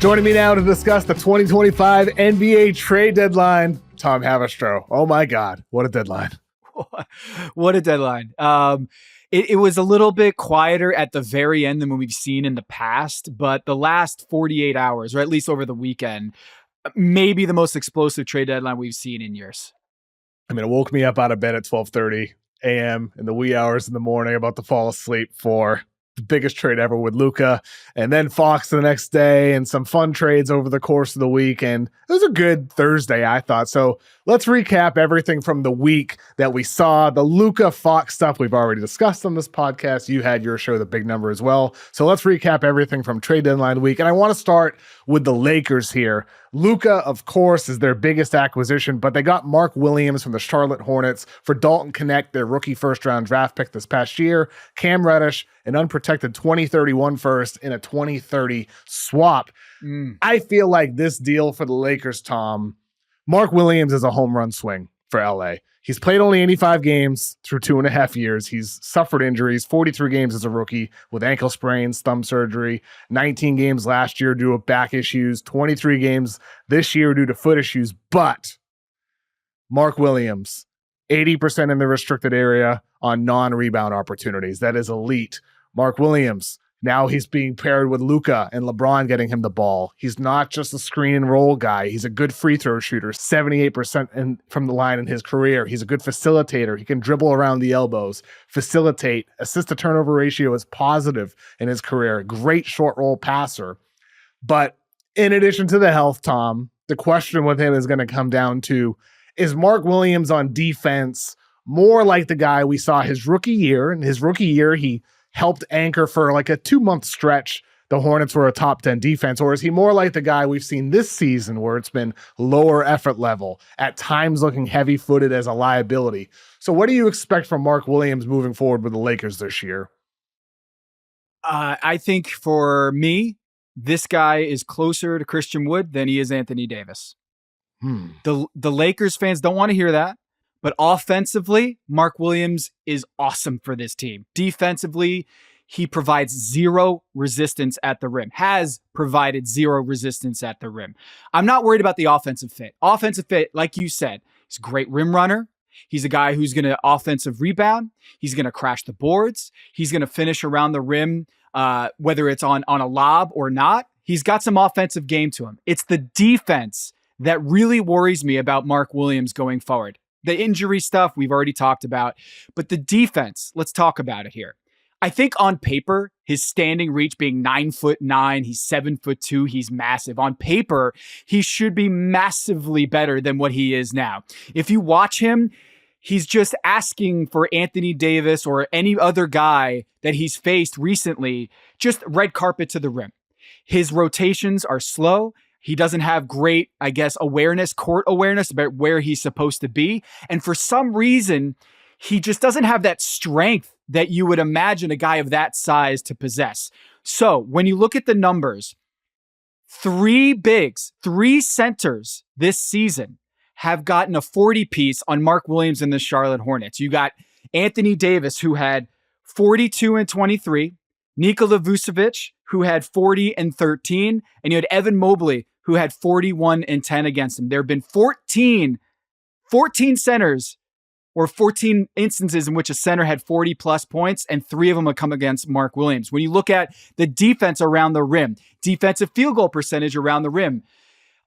Joining me now to discuss the 2025 NBA trade deadline, Tom Havastro. Oh my God, what a deadline. What a deadline. It was a little bit quieter at the very end than what we've seen in the past, but the last 48 hours, or at least over the weekend, maybe the most explosive trade deadline we've seen in years. I mean, it woke me up out of bed at 12:30 a.m. in the wee hours in the morning, about to fall asleep for the biggest trade ever with Luka, and then Fox the next day, and some fun trades over the course of the week. And it was a good Thursday, I thought. So let's recap everything from the week that we saw. The Luka Fox stuff we've already discussed on this podcast. You had your show, The Big Number, as well. So let's recap everything from trade deadline week. And I want to start with the Lakers here. Luka, of course, is their biggest acquisition, but they got Mark Williams from the Charlotte Hornets for Dalton Knecht, their rookie first-round draft pick this past year, Cam Reddish, an unprotected 2031 first in a 2030 swap. I feel like this deal for the Lakers, Tom, Mark Williams is a home run swing for LA. He's played only 85 games through 2.5 years. He's suffered injuries, 43 games as a rookie with ankle sprains, thumb surgery, 19 games last year due to back issues, 23 games this year due to foot issues. But Mark Williams, 80% in the restricted area on non-rebound opportunities. That is elite. Mark Williams, now he's being paired with Luka and LeBron getting him the ball. He's not just a screen and roll guy. He's a good free throw shooter, 78% from the line in his career. He's a good facilitator. He can dribble around the elbows, facilitate. Assist to turnover ratio is positive in his career. Great short roll passer. But in addition to the health, Tom, the question with him is going to come down to, is Mark Williams on defense more like the guy we saw his rookie year? In his rookie year, he helped anchor for like a 2-month stretch the Hornets were a top 10 defense, or is he more like the guy we've seen this season where it's been lower effort level, at times looking heavy-footed as a liability? So what do you expect from Mark Williams moving forward with the Lakers this year? I think for me, this guy is closer to Christian Wood than he is Anthony Davis. The Lakers fans don't want to hear that. But offensively, Mark Williams is awesome for this team. Defensively, he provides zero resistance at the rim, has provided zero resistance at the rim. I'm not worried about the offensive fit. Offensive fit, like you said, he's a great rim runner. He's a guy who's going to offensive rebound. He's going to crash the boards. He's going to finish around the rim, whether it's on a lob or not. He's got some offensive game to him. It's the defense that really worries me about Mark Williams going forward. The injury stuff we've already talked about, but the defense, let's talk about it here. I think on paper, his standing reach being 9'9", he's 7'2", he's massive. On paper, he should be massively better than what he is now. If you watch him, he's just asking for Anthony Davis or any other guy that he's faced recently, just red carpet to the rim. His rotations are slow. He doesn't have great, court awareness about where he's supposed to be. And for some reason, he just doesn't have that strength that you would imagine a guy of that size to possess. So when you look at the numbers, 3 centers this season have gotten a 40 piece on Mark Williams and the Charlotte Hornets. You got Anthony Davis, who had 42 and 23, Nikola Vucevic, who had 40 and 13, and you had Evan Mobley, who had 41 and 10 against him. There have been 14 centers or 14 instances in which a center had 40 plus points, and 3 of them have come against Mark Williams. When you look at the defense around the rim, defensive field goal percentage around the rim,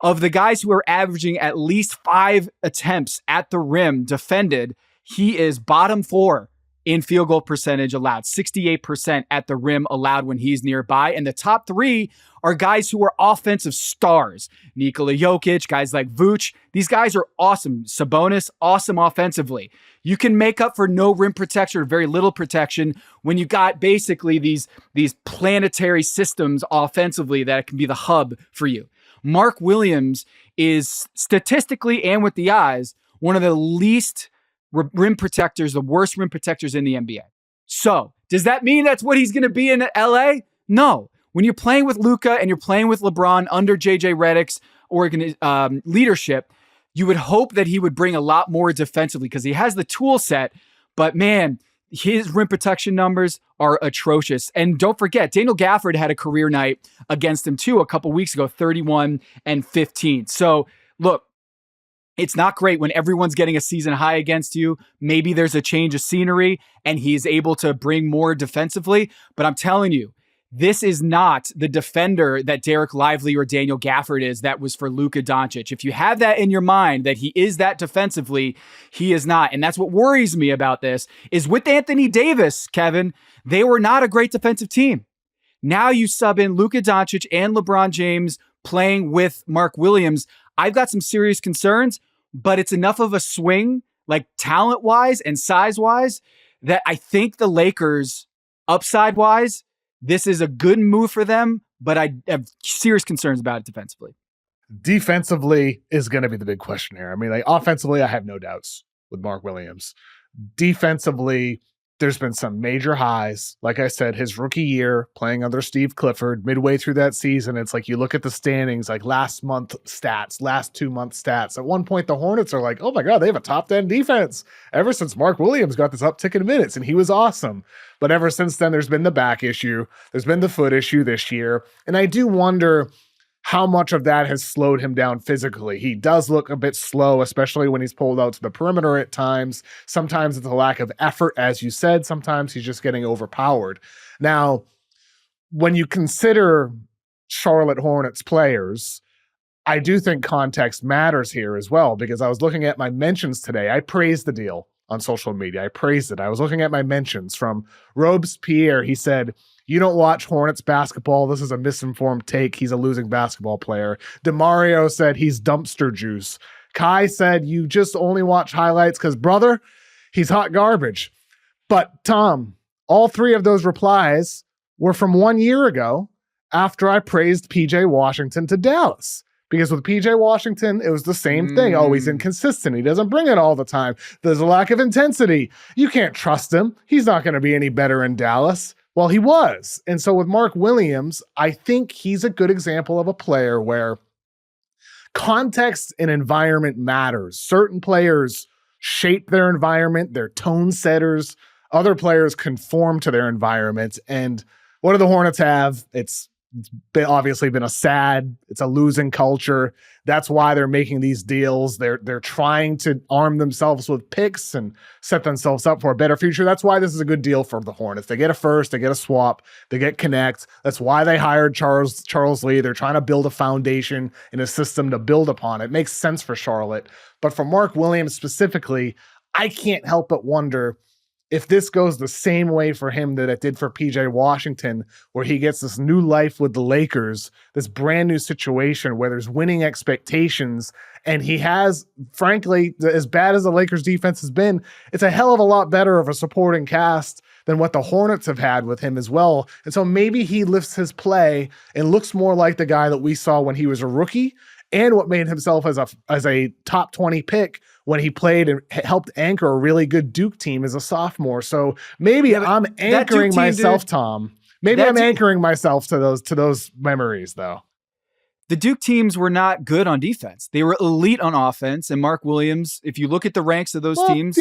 of the guys who are averaging at least 5 attempts at the rim defended, he is bottom 4 in field goal percentage allowed, 68% at the rim allowed when he's nearby. And the top 3 are guys who are offensive stars. Nikola Jokic, guys like Vooch. These guys are awesome. Sabonis, awesome offensively. You can make up for no rim protection or very little protection when you got basically these planetary systems offensively that can be the hub for you. Mark Williams is statistically and with the eyes one of the least rim protectors, the worst rim protectors in the NBA. So does that mean that's what he's going to be in LA? No. When you're playing with Luka and you're playing with LeBron under JJ Redick's leadership, you would hope that he would bring a lot more defensively because he has the tool set. But man, his rim protection numbers are atrocious. And don't forget, Daniel Gafford had a career night against him too a couple weeks ago, 31 and 15. So look, it's not great when everyone's getting a season high against you. Maybe there's a change of scenery and he's able to bring more defensively. But I'm telling you, this is not the defender that Derek Lively or Daniel Gafford is that was for Luka Doncic. If you have that in your mind that he is that defensively, he is not. And that's what worries me about this is with Anthony Davis, Kevin, they were not a great defensive team. Now you sub in Luka Doncic and LeBron James playing with Mark Williams. I've got some serious concerns, but it's enough of a swing, like talent-wise and size-wise, that I think the Lakers, upside-wise, this is a good move for them, but I have serious concerns about it defensively. Defensively is going to be the big question here. I mean, like offensively, I have no doubts with Mark Williams. Defensively, there's been some major highs. Like I said, his rookie year playing under Steve Clifford, midway through that season, it's like you look at the standings, like last 2 month stats. At one point, the Hornets are like, oh my God, they have a top 10 defense ever since Mark Williams got this uptick in minutes, and he was awesome. But ever since then, there's been the back issue. There's been the foot issue this year. And I do wonder how much of that has slowed him down physically. He does look a bit slow, especially when he's pulled out to the perimeter at times. Sometimes it's a lack of effort, as you said. Sometimes he's just getting overpowered. Now, when you consider Charlotte Hornets players, I do think context matters here as well, because I was looking at my mentions today. I praised the deal on social media. I praised it. I was looking at my mentions from Robespierre. He said, "You don't watch Hornets basketball. This is a misinformed take. He's a losing basketball player." DeMario said he's dumpster juice. Kai said you just only watch highlights because, brother, he's hot garbage. But Tom, all three of those replies were from 1 year ago after I praised PJ Washington to Dallas. Because with PJ Washington, it was the same thing. Oh, he's inconsistent. He doesn't bring it all the time. There's a lack of intensity. You can't trust him. He's not going to be any better in Dallas. Well, he was. And so with Mark Williams, I think he's a good example of a player where context and environment matters. Certain players shape their environment. They're tone setters. Other players conform to their environment. And what do the Hornets have? It's obviously been it's a losing culture. That's why they're making these deals. They're trying to arm themselves with picks and set themselves up for a better future. That's why this is a good deal for the Hornets. They get a first, they get a swap, they get connect. That's why they hired Charles Lee. They're trying to build a foundation and a system to build upon. It makes sense for Charlotte. But for Mark Williams specifically, I can't help but wonder if this goes the same way for him that it did for PJ Washington, where he gets this new life with the Lakers, this brand new situation where there's winning expectations, and he has, frankly, as bad as the Lakers defense has been, it's a hell of a lot better of a supporting cast than what the Hornets have had with him as well. And so maybe he lifts his play and looks more like the guy that we saw when he was a rookie, and what made himself as a top 20 pick when he played and helped anchor a really good Duke team as a sophomore. So maybe I'm anchoring myself, Tom. Maybe I'm anchoring myself to those memories, though. The Duke teams were not good on defense. They were elite on offense. And Mark Williams, if you look at the ranks of those teams,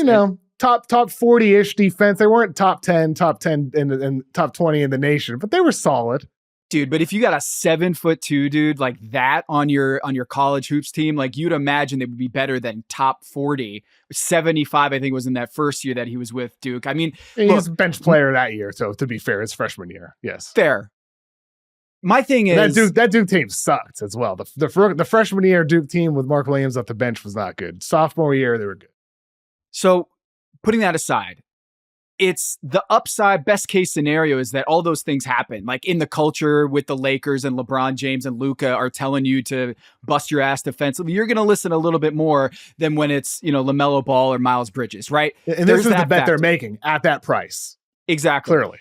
top 40-ish defense. They weren't top 10 and top 20 in the nation, but they were solid. Dude, but if you got a 7'2" dude like that on your college hoops team, like you'd imagine they would be better than top 40. 75, I think, was in that first year that he was with Duke. I mean, he was a bench player that year, so to be fair, his freshman year, yes. Fair. My thing is that Duke team sucked as well. The freshman year Duke team with Mark Williams at the bench was not good. Sophomore year, they were good. So putting that aside, it's the upside best case scenario is that all those things happen. Like in the culture with the Lakers and LeBron James and Luka are telling you to bust your ass defensively. You're going to listen a little bit more than when it's, LaMelo Ball or Miles Bridges, right? And this is the bet they're making at that price. Exactly. Clearly.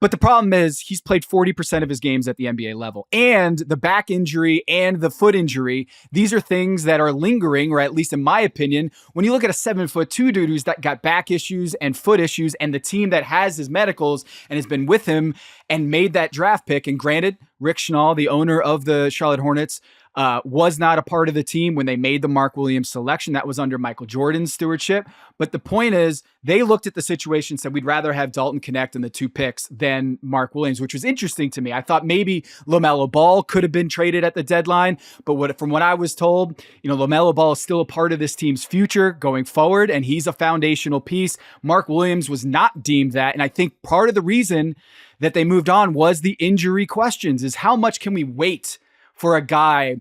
But the problem is he's played 40% of his games at the NBA level, and the back injury and the foot injury. These are things that are lingering, or at least in my opinion, when you look at a 7'2" dude who's got back issues and foot issues, and the team that has his medicals and has been with him and made that draft pick. And granted, Rick Schnall, the owner of the Charlotte Hornets, was not a part of the team when they made the Mark Williams selection. That was under Michael Jordan's stewardship. But the point is, they looked at the situation and said, we'd rather have Dalton Connect in the 2 picks than Mark Williams, which was interesting to me. I thought maybe LaMelo Ball could have been traded at the deadline, but from what I was told, LaMelo Ball is still a part of this team's future going forward, and he's a foundational piece. Mark Williams was not deemed that, and I think part of the reason that they moved on was the injury questions, is how much can we wait for a guy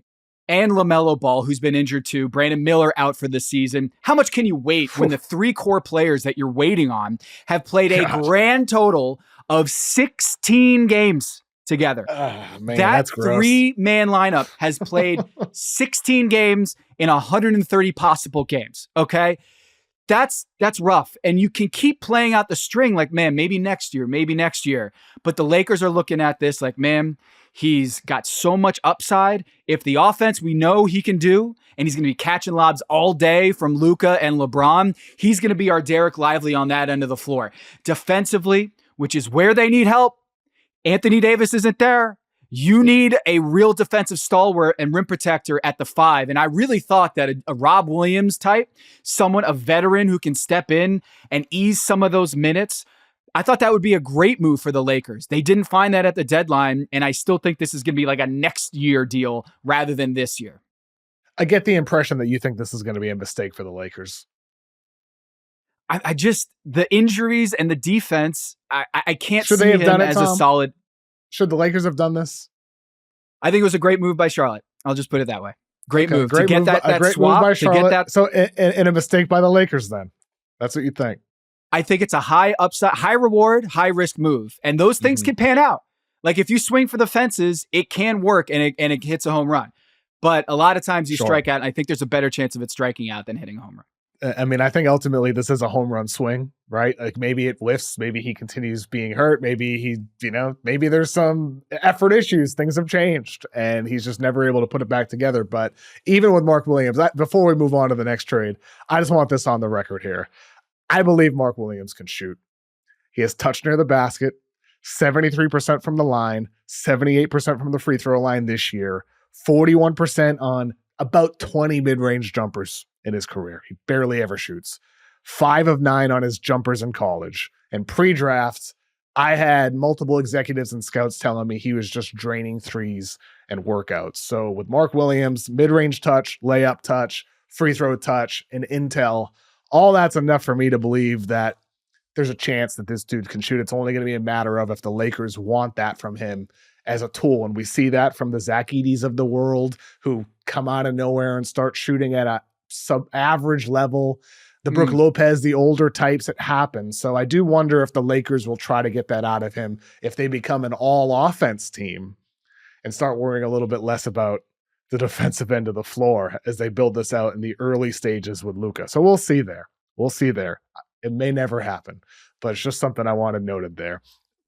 and LaMelo Ball, who's been injured too, Brandon Miller out for the season. How much can you wait when the 3 core players that you're waiting on have played a grand total of 16 games together? Man, that that's gross. 3-man lineup has played 16 games in 130 possible games. Okay. That's rough. And you can keep playing out the string like, man, maybe next year. But the Lakers are looking at this like, man, he's got so much upside. If the offense we know he can do, and he's going to be catching lobs all day from Luka and LeBron, he's going to be our Derek Lively on that end of the floor. Defensively, which is where they need help, Anthony Davis isn't there. You need a real defensive stalwart and rim protector at the 5. And I really thought that a Rob Williams type, a veteran who can step in and ease some of those minutes, I thought that would be a great move for the Lakers. They didn't find that at the deadline, and I still think this is going to be like a next year deal rather than this year. I get the impression that you think this is going to be a mistake for the Lakers. I just, the injuries and the defense, I can't see him as Tom? a solid. Should the Lakers have done this? I think it was a great move by Charlotte. I'll just put it that way. Great move to get that great swap. Move by to get that. So, and a mistake by the Lakers then. That's what you think. I think it's a high upside, high reward, high risk move. And those things can pan out. Like if you swing for the fences, it can work and it hits a home run. But a lot of times you strike out, and I think there's a better chance of it striking out than hitting a home run. I mean, I think ultimately this is a home run swing, right? Like maybe it whiffs, maybe he continues being hurt, maybe maybe there's some effort issues, things have changed, and he's just never able to put it back together. But even with Mark Williams, before we move on to the next trade, I just want this on the record here. I believe Mark Williams can shoot. He has touched near the basket, 73% from the line, 78% from the free throw line this year, 41% on about 20 mid-range jumpers in his career. He barely ever shoots. 5 of 9 on his jumpers in college. And pre-draft, I had multiple executives and scouts telling me he was just draining threes and workouts. So with Mark Williams, mid-range touch, layup touch, free throw touch, and intel, all that's enough for me to believe that there's a chance that this dude can shoot. It's only going to be a matter of if the Lakers want that from him as a tool. And we see that from the Zach Edey's of the world who come out of nowhere and start shooting at a sub-average level. The Brook Lopez, the older types, it happens. So I do wonder if the Lakers will try to get that out of him if they become an all-offense team and start worrying a little bit less about the defensive end of the floor as they build this out in the early stages with Luka. So we'll see there. We'll see there. It may never happen, but it's just something I wanted noted there.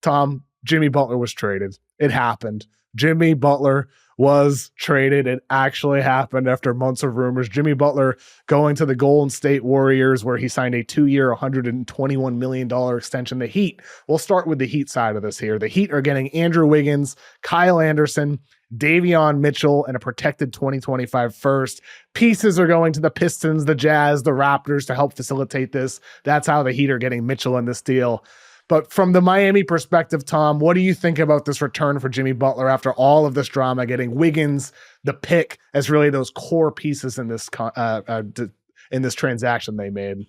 Tom, Jimmy Butler was traded. It happened. Jimmy Butler was traded. It actually happened after months of rumors. Jimmy Butler going to the Golden State Warriors, where he signed a 2-year, $121 million extension. The Heat, we'll start with the Heat side of this here. The Heat are getting Andrew Wiggins, Kyle Anderson, Davion Mitchell, and a protected 2025 first. Pieces are going to the Pistons, the Jazz, the Raptors to help facilitate this. That's how the Heat are getting Mitchell in this deal. But from the Miami perspective, Tom, what do you think about this return for Jimmy Butler after all of this drama, getting Wiggins, the pick, as really those core pieces in this transaction they made?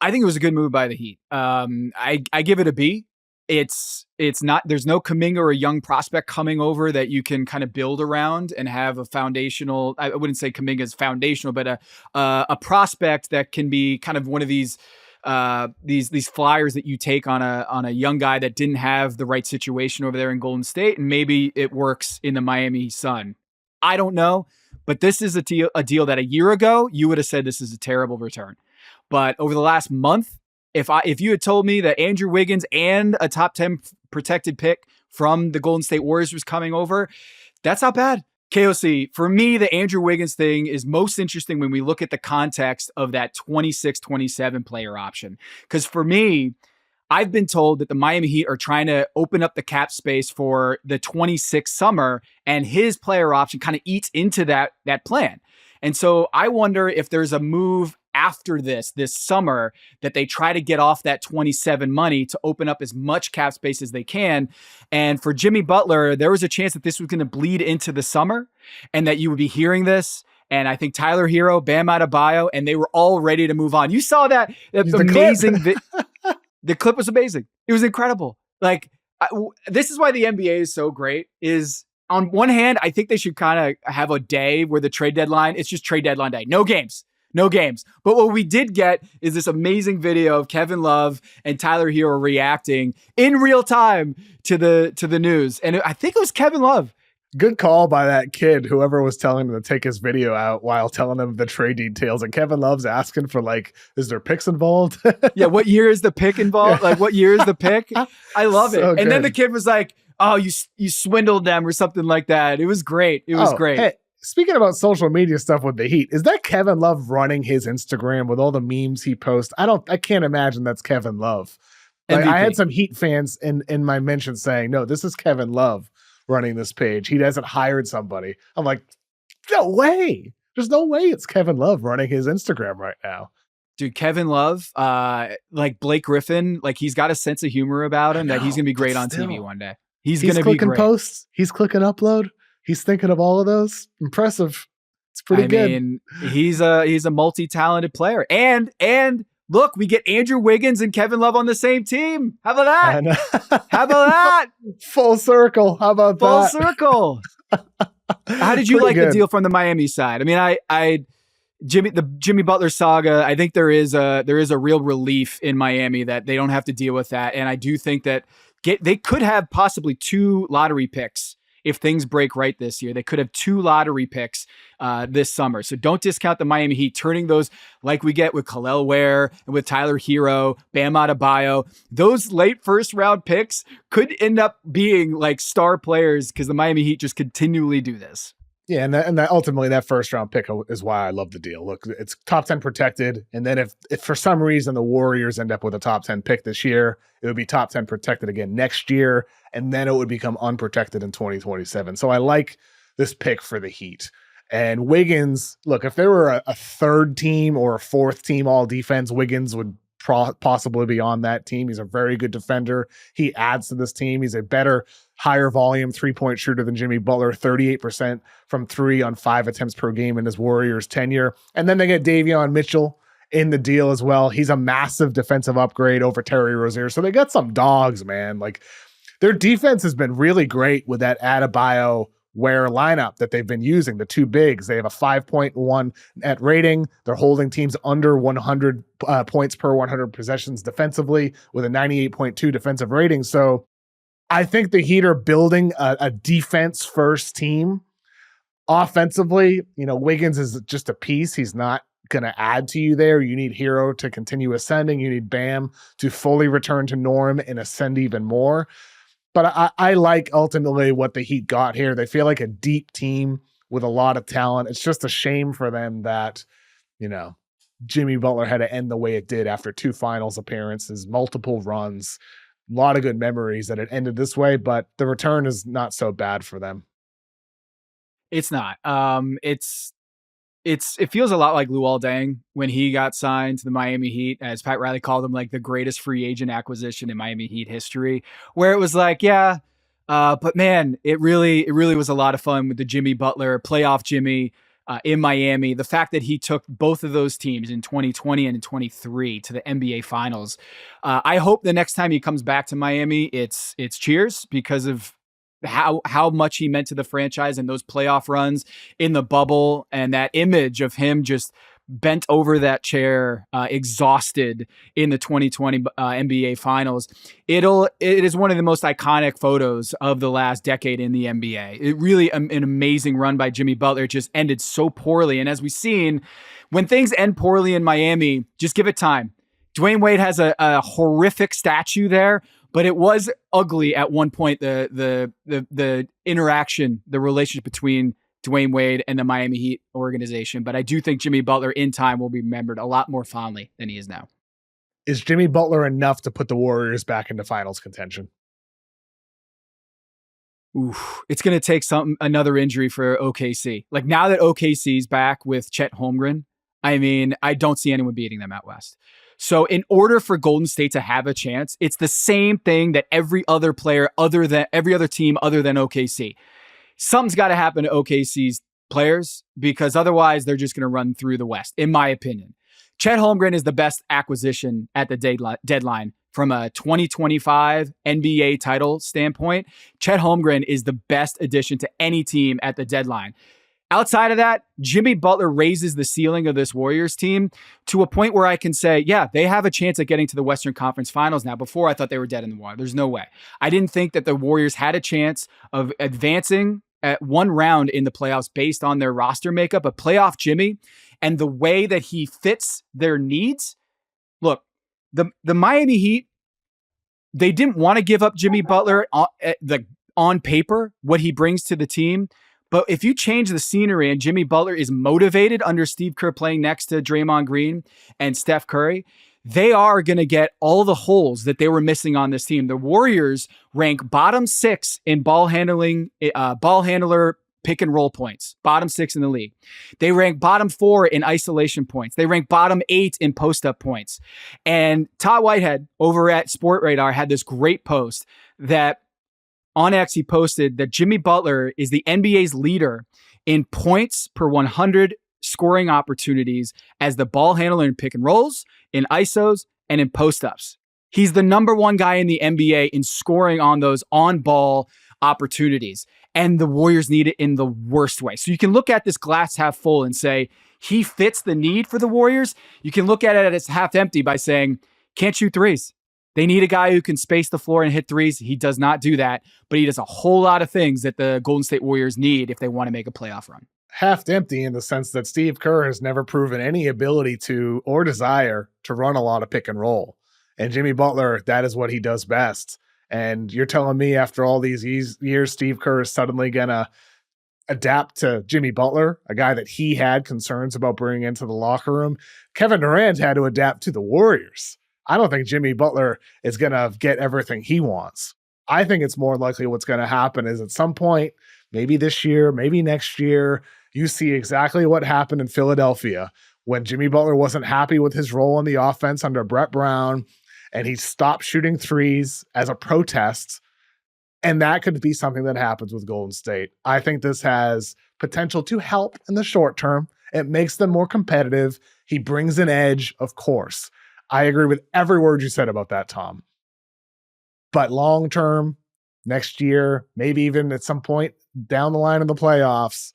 I think it was a good move by the Heat. I give it a B. It's not, there's no Kuminga or a young prospect coming over that you can kind of build around and have a foundational, I wouldn't say Kuminga is foundational, but a prospect that can be kind of one of these flyers that you take on a young guy that didn't have the right situation over there in Golden State, and maybe it works in the Miami Sun. I don't know, but this is a deal that a year ago you would have said this is a terrible return. But over the last month, if you had told me that Andrew Wiggins and a top 10 protected pick from the Golden State Warriors was coming over, that's not bad. KOC, for me, the Andrew Wiggins thing is most interesting when we look at the context of that 26-27 player option. Because for me, I've been told that the Miami Heat are trying to open up the cap space for the 26 summer, and his player option kind of eats into that plan. And so I wonder if there's a move after this summer that they try to get off that 27 money to open up as much cap space as they can. And for Jimmy Butler, there was a chance that this was going to bleed into the summer and that you would be hearing this. And I think Tyler Hero, Bam Adebayo, and they were all ready to move on. You saw that amazing. The clip was amazing. It was incredible. Like, this is why the NBA is so great is, on one hand, I think they should kind of have a day where the trade deadline, it's just trade deadline day. No games. But what we did get is this amazing video of Kevin Love and Tyler Hero reacting in real time to the news. And I think it was Kevin Love. Good call by that kid, whoever was telling him to take his video out while telling him the trade details. And Kevin Love's asking for, like, is there picks involved? Yeah, what year is the pick involved? Like, what year is the pick? I love it. And then the kid was like, oh, you swindled them or something like that. It was great. It was great. Hey, speaking about social media stuff with the Heat, is that Kevin Love running his Instagram with all the memes he posts? I can't imagine that's Kevin Love. Like, I had some Heat fans in my mention saying, no, this is Kevin Love running this page. He hasn't hired somebody. I'm like, no way. There's no way it's Kevin Love running his Instagram right now. Dude, Kevin Love, like Blake Griffin, like he's got a sense of humor about him that he's going to be great on TV one day. He's going to be great. Posts. He's clicking upload. He's thinking of all of those. Impressive. It's pretty good. I mean, he's a multi-talented player. And look, we get Andrew Wiggins and Kevin Love on the same team. How about that? How about that? Full circle. How about that? Full circle. How did you like the deal from the Miami side? I mean, the Jimmy Butler saga, I think there is a real relief in Miami that they don't have to deal with that. And I do think that they could have possibly 2 lottery picks if things break right this year. They could have 2 lottery picks this summer. So don't discount the Miami Heat turning those, like we get with Khalil Ware and with Tyler Hero, Bam Adebayo. Those late first round picks could end up being like star players because the Miami Heat just continually do this. Yeah, and that ultimately that first round pick is why I love the deal. Look, it's top 10 protected, and then if for some reason the Warriors end up with a top 10 pick this year, it would be top 10 protected again next year, and then it would become unprotected in 2027. So I like this pick for the Heat. And Wiggins, look, if there were a third team or a fourth team all defense, Wiggins would possibly be on that team. He's a very good defender. He adds to this team. He's a better, higher volume 3-point shooter than Jimmy Butler, 38% from 3 on 5 attempts per game in his Warriors tenure. And then they get Davion Mitchell in the deal as well. He's a massive defensive upgrade over Terry Rozier. So they got some dogs, man. Like, their defense has been really great with that Adebayo Ware lineup that they've been using, the 2 bigs. They have a 5.1 net rating. They're holding teams under 100 points per 100 possessions defensively with a 98.2 defensive rating. So I think the Heat are building a defense first team. Offensively, Wiggins is just a piece. He's not going to add to you there. You need Hero to continue ascending. You need Bam to fully return to norm and ascend even more. But I like ultimately what the Heat got here. They feel like a deep team with a lot of talent. It's just a shame for them that, Jimmy Butler had to end the way it did after 2 finals appearances, multiple runs, a lot of good memories that it ended this way, but the return is not so bad for them. It's not. It feels a lot like Luol Deng when he got signed to the Miami Heat, as Pat Riley called him, like the greatest free agent acquisition in Miami Heat history, where it was like, but man, it really was a lot of fun with the Jimmy Butler playoff Jimmy in Miami. The fact that he took both of those teams in 2020 and in 23 to the NBA Finals. I hope the next time he comes back to Miami, it's cheers because of how much he meant to the franchise and those playoff runs in the bubble, and that image of him just bent over that chair, exhausted in the 2020 NBA Finals. It is one of the most iconic photos of the last decade in the NBA. It really an amazing run by Jimmy Butler. It just ended so poorly. And as we've seen, when things end poorly in Miami, just give it time. Dwayne Wade has a horrific statue there, but it was ugly at one point, the interaction, the relationship between Dwayne Wade and the Miami Heat organization. But I do think Jimmy Butler in time will be remembered a lot more fondly than he is now. Is Jimmy Butler enough to put the Warriors back into finals contention? Oof, it's going to take another injury for OKC. Like now that OKC's back with Chet Holmgren, I mean, I don't see anyone beating them out West. So in order for Golden State to have a chance, it's the same thing that every other team other than OKC. Something's got to happen to OKC's players because otherwise they're just going to run through the West, in my opinion. Chet Holmgren is the best acquisition at the deadline from a 2025 NBA title standpoint. Chet Holmgren is the best addition to any team at the deadline. Outside of that, Jimmy Butler raises the ceiling of this Warriors team to a point where I can say, yeah, they have a chance at getting to the Western Conference Finals now. Before, I thought they were dead in the water. There's no way. I didn't think that the Warriors had a chance of advancing at one round in the playoffs based on their roster makeup, but playoff Jimmy and the way that he fits their needs. Look, the Miami Heat, they didn't want to give up Jimmy Butler on paper, what he brings to the team. But if you change the scenery and Jimmy Butler is motivated under Steve Kerr playing next to Draymond Green and Steph Curry, they are going to get all the holes that they were missing on this team. The Warriors rank bottom 6 in ball handler pick and roll points, bottom 6 in the league. They rank bottom 4 in isolation points. They rank bottom 8 in post-up points. And Todd Whitehead over at Sport Radar had this great post that on X, he posted that Jimmy Butler is the NBA's leader in points per 100 scoring opportunities as the ball handler in pick and rolls, in ISOs, and in post-ups. He's the number one guy in the NBA in scoring on those on-ball opportunities. And the Warriors need it in the worst way. So you can look at this glass half full and say, he fits the need for the Warriors. You can look at it as half empty by saying, can't shoot threes. They need a guy who can space the floor and hit threes. He does not do that, but he does a whole lot of things that the Golden State Warriors need if they want to make a playoff run. Half empty in the sense that Steve Kerr has never proven any ability to or desire to run a lot of pick and roll. And Jimmy Butler, that is what he does best. And you're telling me after all these years, Steve Kerr is suddenly going to adapt to Jimmy Butler, a guy that he had concerns about bringing into the locker room. Kevin Durant had to adapt to the Warriors. I don't think Jimmy Butler is going to get everything he wants. I think it's more likely what's going to happen is at some point, maybe this year, maybe next year, you see exactly what happened in Philadelphia when Jimmy Butler wasn't happy with his role in the offense under Brett Brown, and he stopped shooting threes as a protest. And that could be something that happens with Golden State. I think this has potential to help in the short term. It makes them more competitive. He brings an edge, of course. I agree with every word you said about that, Tom. But long term, next year, maybe even at some point down the line in the playoffs,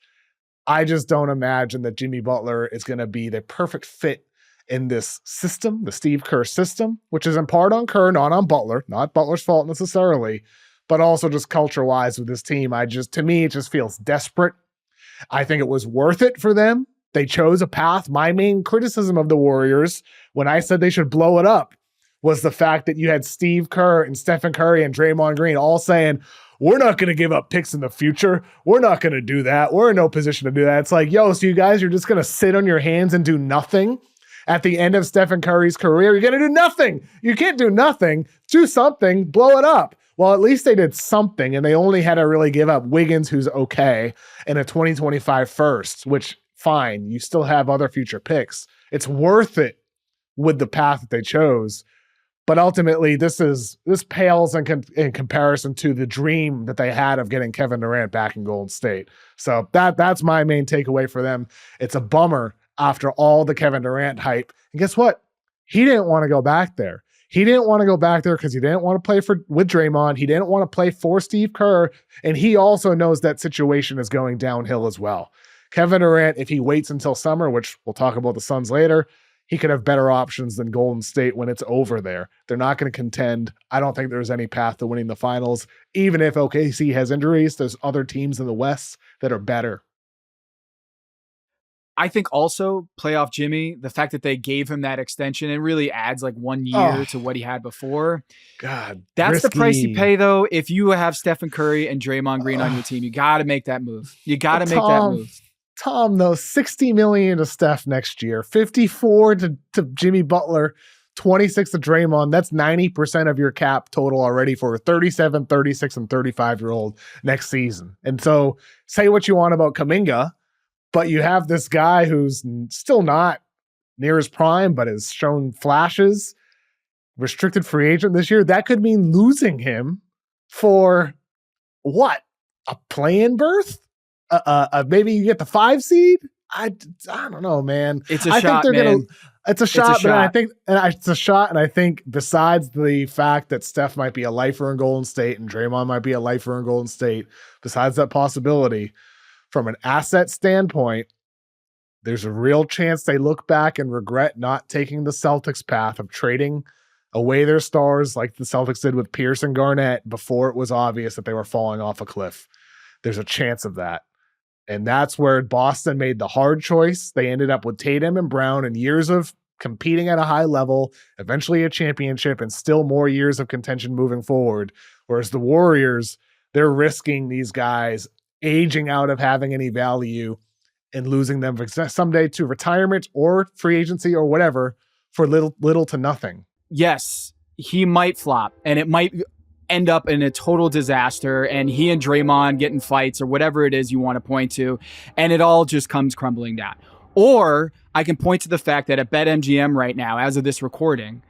I just don't imagine that Jimmy Butler is going to be the perfect fit in this system, the Steve Kerr system, which is in part on Kerr, not on Butler, not Butler's fault necessarily, but also just culture-wise with this team. To me, it just feels desperate. I think it was worth it for them. They chose a path. My main criticism of the Warriors, when I said they should blow it up, was the fact that you had Steve Kerr and Stephen Curry and Draymond Green all saying, we're not going to give up picks in the future. We're not going to do that. We're in no position to do that. It's like, so you guys are just going to sit on your hands and do nothing at the end of Stephen Curry's career? You're going to do nothing. You can't do nothing. Do something. Blow it up. Well, at least they did something, and they only had to really give up Wiggins, who's okay, and a 2025 first, which, fine, you still have other future picks. It's worth it with the path that they chose. But ultimately, this pales in comparison to the dream that they had of getting Kevin Durant back in Golden State. So that's my main takeaway for them. It's a bummer after all the Kevin Durant hype. And guess what? He didn't want to go back there. He didn't want to go back there because he didn't want to play with Draymond. He didn't want to play for Steve Kerr. And he also knows that situation is going downhill as well. Kevin Durant, if he waits until summer, which we'll talk about the Suns later, he could have better options than Golden State when it's over there. They're not going to contend. I don't think there's any path to winning the finals. Even if OKC has injuries, there's other teams in the West that are better. I think also playoff Jimmy, the fact that they gave him that extension, it really adds like 1 year to what he had before. God, that's risky. The price you pay though. If you have Stephen Curry and Draymond Green on your team, you got to make that move. You got to make that move. Tom, though, $60 million to Steph next year, $54 to Jimmy Butler, 26 to Draymond. That's 90% of your cap total already for a 37, 36, and 35-year-old next season. And so say what you want about Kuminga, but you have this guy who's still not near his prime, but has shown flashes, restricted free agent this year. That could mean losing him for what? A play-in berth? Maybe you get the 5 seed? I don't know, man. It's a shot, think they're man. It's a shot, but it's a shot, and I think besides the fact that Steph might be a lifer in Golden State and Draymond might be a lifer in Golden State, besides that possibility, from an asset standpoint, there's a real chance they look back and regret not taking the Celtics path of trading away their stars like the Celtics did with Pierce and Garnett before it was obvious that they were falling off a cliff. There's a chance of that. And that's where Boston made the hard choice. They ended up with Tatum and Brown and years of competing at a high level, eventually a championship, and still more years of contention moving forward. Whereas the Warriors, they're risking these guys aging out of having any value and losing them someday to retirement or free agency or whatever for little to nothing. Yes, he might flop, and it might end up in a total disaster, and he and Draymond get in fights or whatever it is you want to point to, and it all just comes crumbling down. Or I can point to the fact that at BetMGM right now, as of this recording,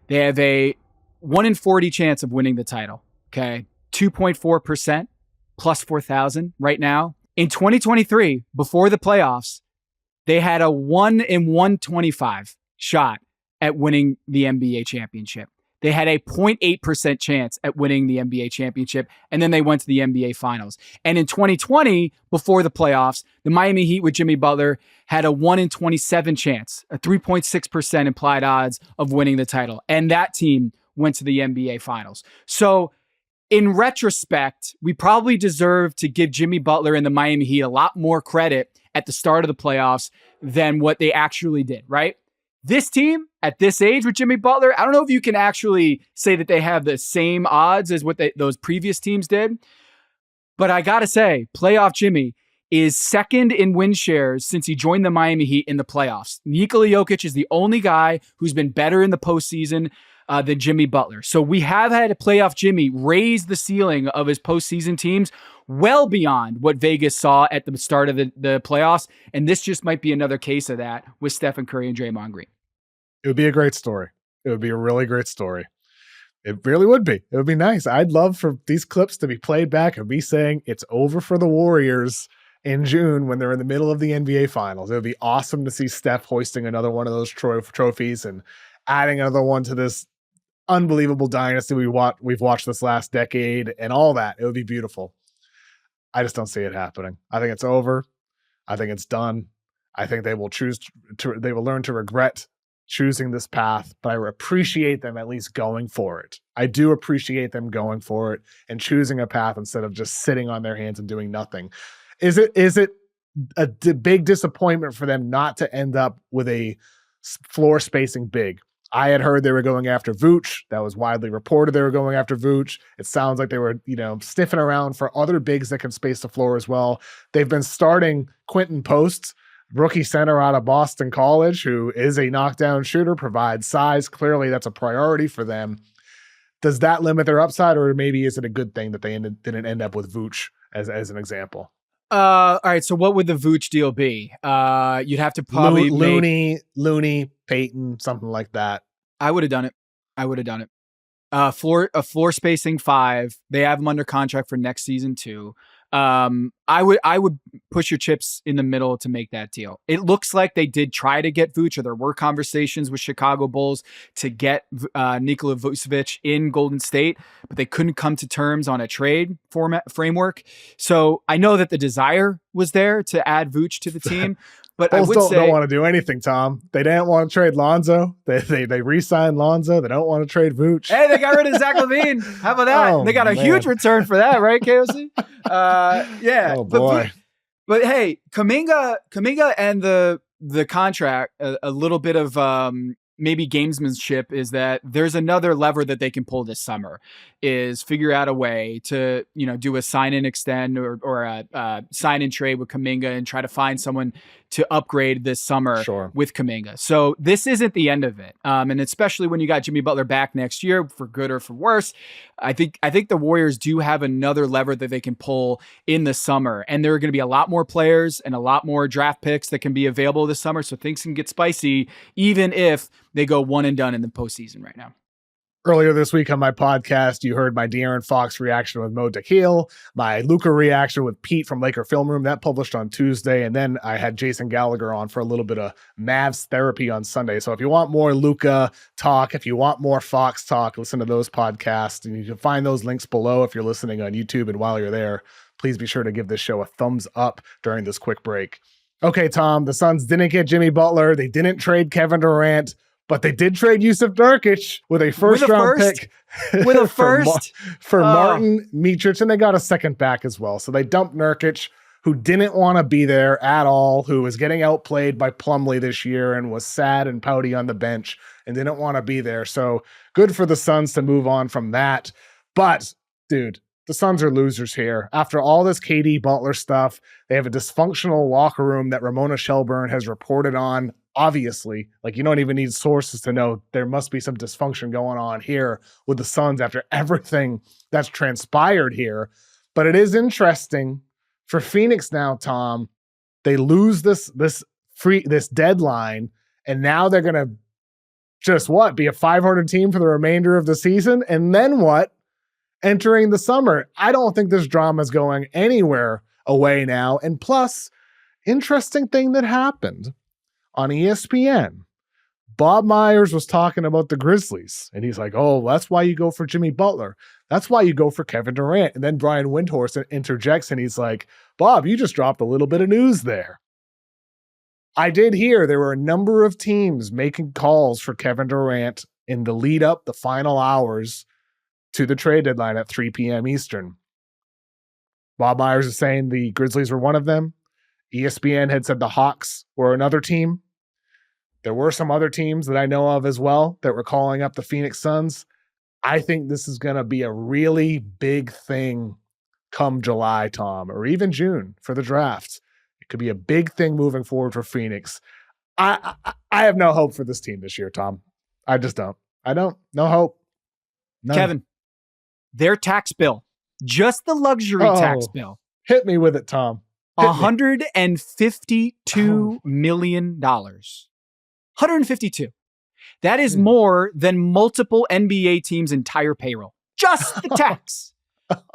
they have a 1 in 40 chance of winning the title. Okay, 2.4% plus 4,000 right now. In 2023, before the playoffs, they had a 1 in 125 shot at winning the NBA championship. They had a 0.8% chance at winning the NBA championship, and then they went to the NBA Finals. And in 2020, before the playoffs, the Miami Heat with Jimmy Butler had a 1 in 27 chance, a 3.6% implied odds of winning the title. And that team went to the NBA Finals. So in retrospect, we probably deserve to give Jimmy Butler and the Miami Heat a lot more credit at the start of the playoffs than what they actually did, right? This team at this age with Jimmy Butler, I don't know if you can actually say that they have the same odds as what those previous teams did. But I got to say, playoff Jimmy is second in win shares since he joined the Miami Heat in the playoffs. Nikola Jokic is the only guy who's been better in the postseason than Jimmy Butler. So we have had a playoff Jimmy raise the ceiling of his postseason teams well beyond what Vegas saw at the start of the playoffs. And this just might be another case of that with Stephen Curry and Draymond Green. It would be a great story. It would be a really great story. It really would be. It would be nice. I'd love for these clips to be played back of me saying it's over for the Warriors in June when they're in the middle of the NBA Finals. It would be awesome to see Steph hoisting another one of those trophies and adding another one to this unbelievable dynasty we've watched this last decade and all that. It would be beautiful. I just don't see it happening. I think it's over. I think it's done. I think they will they will learn to regret choosing this path, but I appreciate them at least going for it. I do appreciate them going for it and choosing a path instead of just sitting on their hands and doing nothing. Is it a big disappointment for them not to end up with a floor spacing big? I had heard they were going after Vooch. That was widely reported they were going after Vooch. It sounds like they were, sniffing around for other bigs that can space the floor as well. They've been starting Quentin Post, rookie center out of Boston College, who is a knockdown shooter, provides size. Clearly, that's a priority for them. Does that limit their upside, or maybe is it a good thing that they didn't end up with Vooch as an example? All right. So what would the Vooch deal be? You'd have to probably Looney, Peyton, something like that. I would have done it. Floor spacing 5. They have him under contract for next season too. I would push your chips in the middle to make that deal. It looks like they did try to get Vooch, or there were conversations with Chicago Bulls to get Nikola Vucevic in Golden State, but they couldn't come to terms on a trade framework. So I know that the desire was there to add Vooch to the team, but Bulls I would don't want to do anything, Tom. They didn't want to trade Lonzo. They re-signed Lonzo. They don't want to trade Vooch. Hey, they got rid of Zach LaVine. How about that? Oh, they got a huge return for that, right, KOC? Yeah. Oh boy. But hey, Kuminga and the contract, a little bit of maybe gamesmanship is that there's another lever that they can pull this summer, is figure out a way to, do a sign and extend or a sign and trade with Kuminga and try to find someone to upgrade this summer with Kuminga. So this isn't the end of it. And especially when you got Jimmy Butler back next year, for good or for worse, I think the Warriors do have another lever that they can pull in the summer. And there are going to be a lot more players and a lot more draft picks that can be available this summer. So things can get spicy, even if they go one and done in the postseason right now. Earlier this week on my podcast, you heard my De'Aaron Fox reaction with Mo Dakhil, my Luka reaction with Pete from Laker Film Room, that published on Tuesday, and then I had Jason Gallagher on for a little bit of Mavs therapy on Sunday. So if you want more Luka talk, if you want more Fox talk, listen to those podcasts, and you can find those links below if you're listening on YouTube. And while you're there, please be sure to give this show a thumbs up during this quick break. Okay, Tom, the Suns didn't get Jimmy Butler. They didn't trade Kevin Durant. But they did trade Jusuf Nurkic with a first-round pick. With a first? for Martin Mitric, and they got a second back as well. So they dumped Nurkic, who didn't want to be there at all, who was getting outplayed by Plumlee this year and was sad and pouty on the bench and didn't want to be there. So good for the Suns to move on from that. But, dude, the Suns are losers here. After all this KD Butler stuff, they have a dysfunctional locker room that Ramona Shelburne has reported on. Obviously, like, you don't even need sources to know there must be some dysfunction going on here with the Suns after everything that's transpired here. But it is interesting for Phoenix now, Tom. They lose this deadline, and now they're going to just be a 500 team for the remainder of the season. And then what? Entering the summer. I don't think this drama is going anywhere away now. And plus, interesting thing that happened. On ESPN, Bob Myers was talking about the Grizzlies, and he's like, oh, that's why you go for Jimmy Butler. That's why you go for Kevin Durant. And then Brian Windhorst interjects, and he's like, Bob, you just dropped a little bit of news there. I did hear there were a number of teams making calls for Kevin Durant in the lead up, the final hours to the trade deadline at 3 p.m. Eastern. Bob Myers is saying the Grizzlies were one of them. ESPN had said the Hawks were another team. There were some other teams that I know of as well that were calling up the Phoenix Suns. I think this is going to be a really big thing come July, Tom, or even June for the draft. It could be a big thing moving forward for Phoenix. I have no hope for this team this year, Tom. I just don't. No hope. None. Kevin, their tax bill, just the luxury tax bill. Hit me with it, Tom. $152 million. 152. That is more than multiple NBA teams' entire payroll. Just the tax.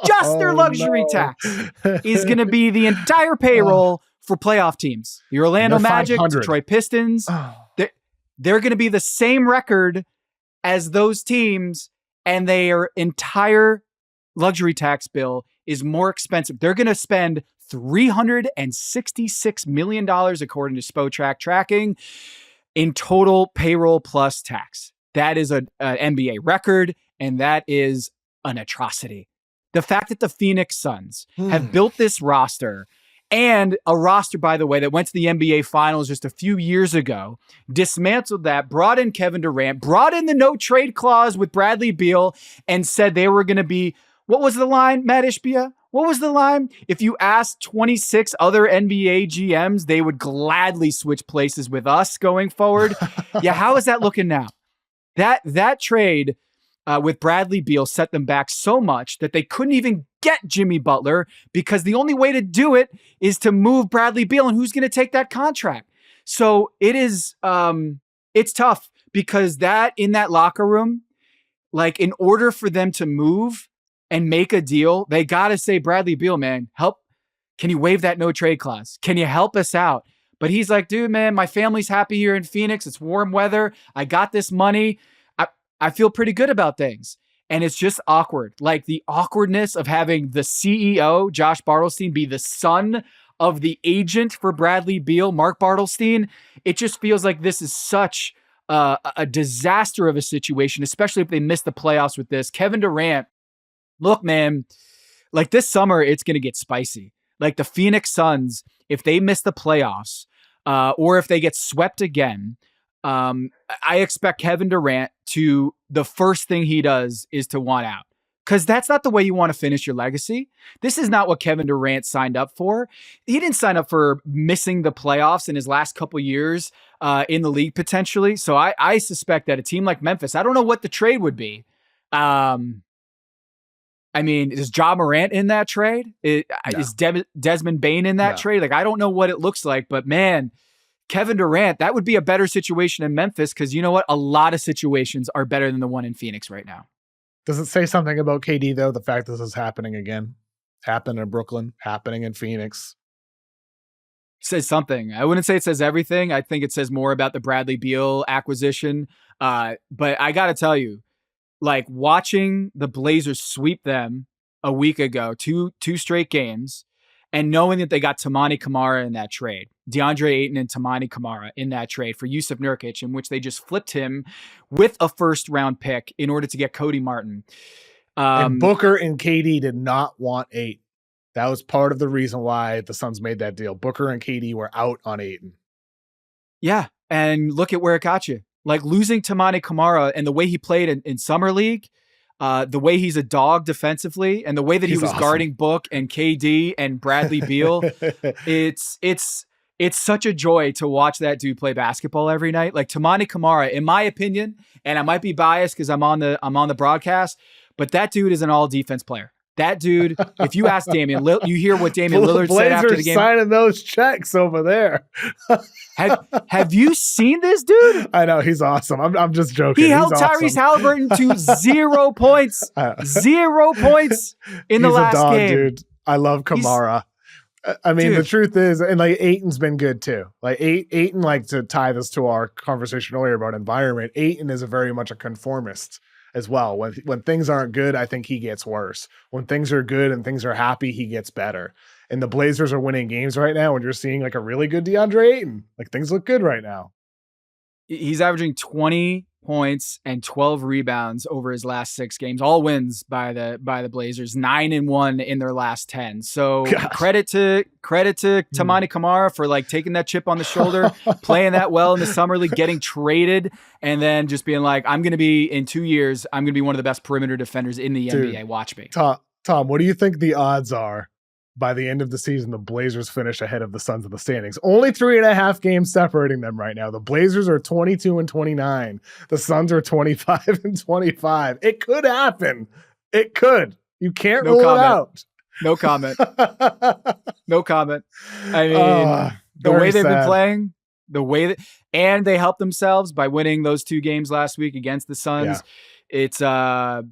Just their luxury tax is going to be the entire payroll for playoff teams. The Orlando Magic, Detroit Pistons. They're going to be the same record as those teams, and their entire luxury tax bill is more expensive. They're going to spend $366 million, according to Spotrac tracking, in total payroll plus tax. That is an NBA record, and that is an atrocity. The fact that the Phoenix Suns have built this roster, and a roster, by the way, that went to the NBA Finals just a few years ago, dismantled that, brought in Kevin Durant, brought in the no trade clause with Bradley Beal, and said they were going to be, what was the line, Matt Ishbia? What was the line? If you asked 26 other NBA GMs, they would gladly switch places with us going forward. Yeah, how is that looking now? That trade with Bradley Beal set them back so much that they couldn't even get Jimmy Butler, because the only way to do it is to move Bradley Beal, and who's going to take that contract? So it is, it's tough, because in that locker room, like, in order for them to move and make a deal, they got to say, Bradley Beal, man, help. Can you waive that no trade clause? Can you help us out? But he's like, dude, man, my family's happy here in Phoenix. It's warm weather. I got this money. I feel pretty good about things. And it's just awkward. Like, the awkwardness of having the CEO, Josh Bartelstein, be the son of the agent for Bradley Beal, Mark Bartelstein. It just feels like this is such a disaster of a situation, especially if they miss the playoffs with this. Kevin Durant, look, man, like, this summer, it's going to get spicy. Like, the Phoenix Suns, if they miss the playoffs, or if they get swept again, I expect Kevin Durant the first thing he does is to want out. Because that's not the way you want to finish your legacy. This is not what Kevin Durant signed up for. He didn't sign up for missing the playoffs in his last couple years in the league potentially. So I suspect that a team like Memphis, I don't know what the trade would be. I mean, is Ja Morant in that trade? No. Is Desmond Bane in that trade? Like, I don't know what it looks like, but man, Kevin Durant, that would be a better situation in Memphis because you know what? A lot of situations are better than the one in Phoenix right now. Does it say something about KD, though, the fact this is happening again? Happened in Brooklyn, happening in Phoenix. It says something. I wouldn't say it says everything. I think it says more about the Bradley Beal acquisition. But I got to tell you, like watching the Blazers sweep them a week ago, two straight games, and knowing that they got Toumani Camara in that trade, DeAndre Ayton and Toumani Camara in that trade for Jusuf Nurkic, in which they just flipped him with a first-round pick in order to get Cody Martin. And Booker and KD did not want Ayton. That was part of the reason why the Suns made that deal. Booker and KD were out on Ayton. Yeah, and look at where it got you. Like losing Toumani Camara and the way he played in Summer League, the way he's a dog defensively, and the way that he was awesome. Guarding Book and KD and Bradley Beal, it's such a joy to watch that dude play basketball every night. Like Toumani Camara, in my opinion, and I might be biased because I'm on the broadcast, but that dude is an all defense player. That dude, if you ask Damian, you hear what Damian Lillard said after the game. Signing those checks over there. Have you seen this dude? I know, he's awesome. I'm just joking. He held Tyrese Halliburton to 0 points. 0 points in the last game. Dude. I love Kamara. I mean, dude. The truth is, and like Ayton's been good too. Like Ayton, like to tie this to our conversation earlier about environment, Ayton is very much a conformist as well. When things aren't good, I think he gets worse. When things are good and things are happy, he gets better. And the Blazers are winning games right now, and you're seeing like a really good DeAndre Ayton. Like things look good right now. He's averaging 20 points and 12 rebounds over his last 6 games, all wins by the Blazers, 9-1 in their last 10. So credit to Toumani Camara for like taking that chip on the shoulder, playing that well in the summer league, getting traded, and then just being like, I'm going to be in 2 years, I'm going to be one of the best perimeter defenders in the NBA. Watch me. Tom, what do you think the odds are by the end of the season the Blazers finish ahead of the Suns in the standings? Only 3.5 games separating them right now. The Blazers are 22-29. The Suns are 25-25. It could happen. It could. You can't rule it out. No comment. No comment. I mean, the way they've been playing, and they helped themselves by winning those 2 games last week against the Suns. Yeah.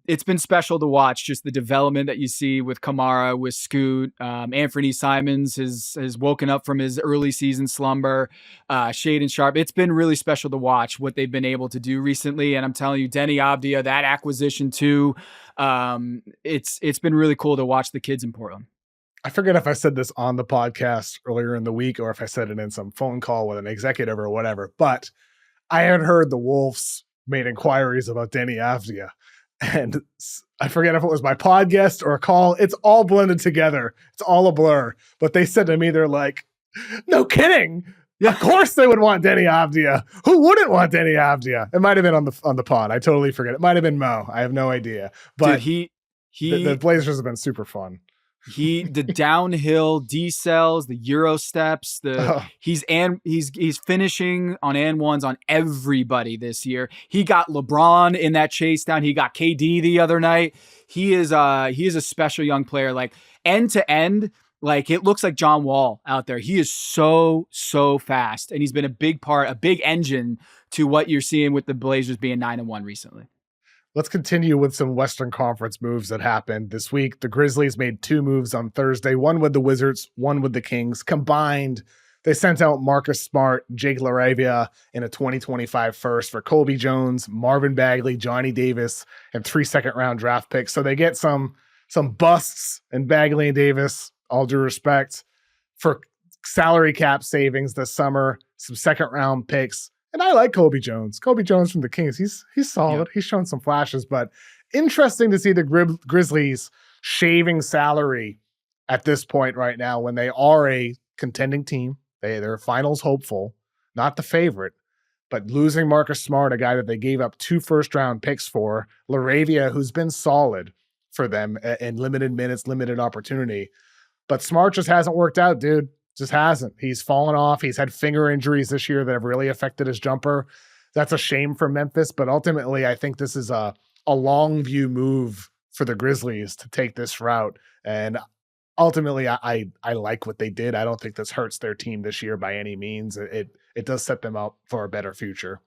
It's been special to watch, just the development that you see with Kamara, with Scoot. Anthony Simons has woken up from his early season slumber. Shaedon Sharpe. It's been really special to watch what they've been able to do recently. And I'm telling you, Deni Avdija, that acquisition too, it's been really cool to watch the kids in Portland. I forget if I said this on the podcast earlier in the week or if I said it in some phone call with an executive or whatever, but I had heard the Wolves made inquiries about Deni Avdija. And I forget if it was my podcast or a call. It's all blended together. It's all a blur. But they said to me, they're like, no kidding. Yeah. Of course they would want Deni Avdija. Who wouldn't want Deni Avdija? It might have been on the pod. I totally forget. It might have been Mo. I have no idea. But dude, the Blazers have been super fun. The downhill decels, the Euro steps, he's finishing on and ones on everybody this year. He got LeBron in that chase down. He got KD the other night. He is a special young player, like end to end. Like it looks like John Wall out there. He is so fast, and he's been a big engine to what you're seeing with the Blazers being 9-1 recently. Let's continue with some Western Conference moves that happened this week. The Grizzlies made 2 moves on Thursday, one with the Wizards, one with the Kings. Combined, they sent out Marcus Smart, Jake LaRavia, and a 2025 first for Colby Jones, Marvin Bagley, Johnny Davis, and 3 second-round draft picks. So they get some busts in Bagley and Davis, all due respect, for salary cap savings this summer, some second-round picks. And I like Colby Jones. Colby Jones from the Kings. He's solid. Yeah. He's shown some flashes, but interesting to see the Grizzlies shaving salary at this point right now when they are a contending team. They're finals hopeful. not the favorite, but losing Marcus Smart, a guy that they gave up 2 first-round picks for, Laravia, who's been solid for them in limited minutes, limited opportunity. But Smart just hasn't worked out, dude. Just hasn't. He's fallen off. He's had finger injuries this year that have really affected his jumper. That's a shame for Memphis, but ultimately I think this is a long view move for the Grizzlies to take this route. And ultimately I like what they did. I don't think this hurts their team this year by any means. It does set them up for a better future.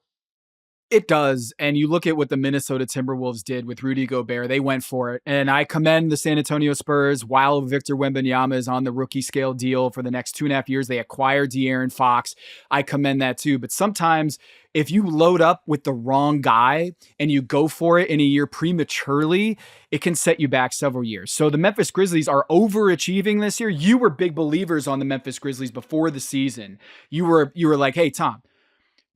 It does. And you look at what the Minnesota Timberwolves did with Rudy Gobert. They went for it. And I commend the San Antonio Spurs while Victor Wembanyama is on the rookie scale deal for the next 2.5 years. They acquired De'Aaron Fox. I commend that too. But sometimes if you load up with the wrong guy and you go for it in a year prematurely, it can set you back several years. So the Memphis Grizzlies are overachieving this year. You were big believers on the Memphis Grizzlies before the season. You were like, hey, Tom,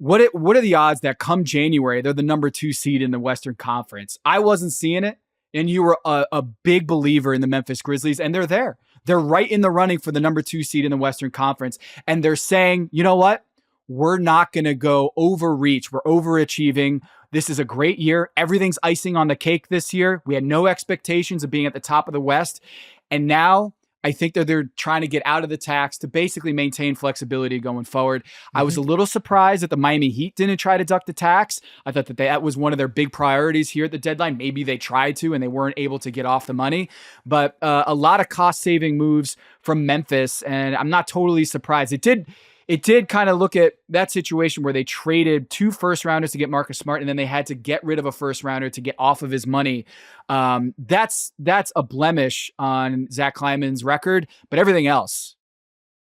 what are the odds that come January, they're the number 2 seed in the Western Conference? I wasn't seeing it, and you were a big believer in the Memphis Grizzlies, and they're there. They're right in the running for the number 2 seed in the Western Conference, and they're saying, you know what? We're not going to go overreach. We're overachieving. This is a great year. Everything's icing on the cake this year. We had no expectations of being at the top of the West, and now I think that they're trying to get out of the tax to basically maintain flexibility going forward. I was a little surprised that the Miami Heat didn't try to duck the tax. I thought that was one of their big priorities here at the deadline. Maybe they tried to and they weren't able to get off the money. But a lot of cost-saving moves from Memphis, and I'm not totally surprised. It did kind of look at that situation where they traded 2 first-rounders to get Marcus Smart, and then they had to get rid of a first-rounder to get off of his money. That's a blemish on Zach Kleiman's record, but everything else,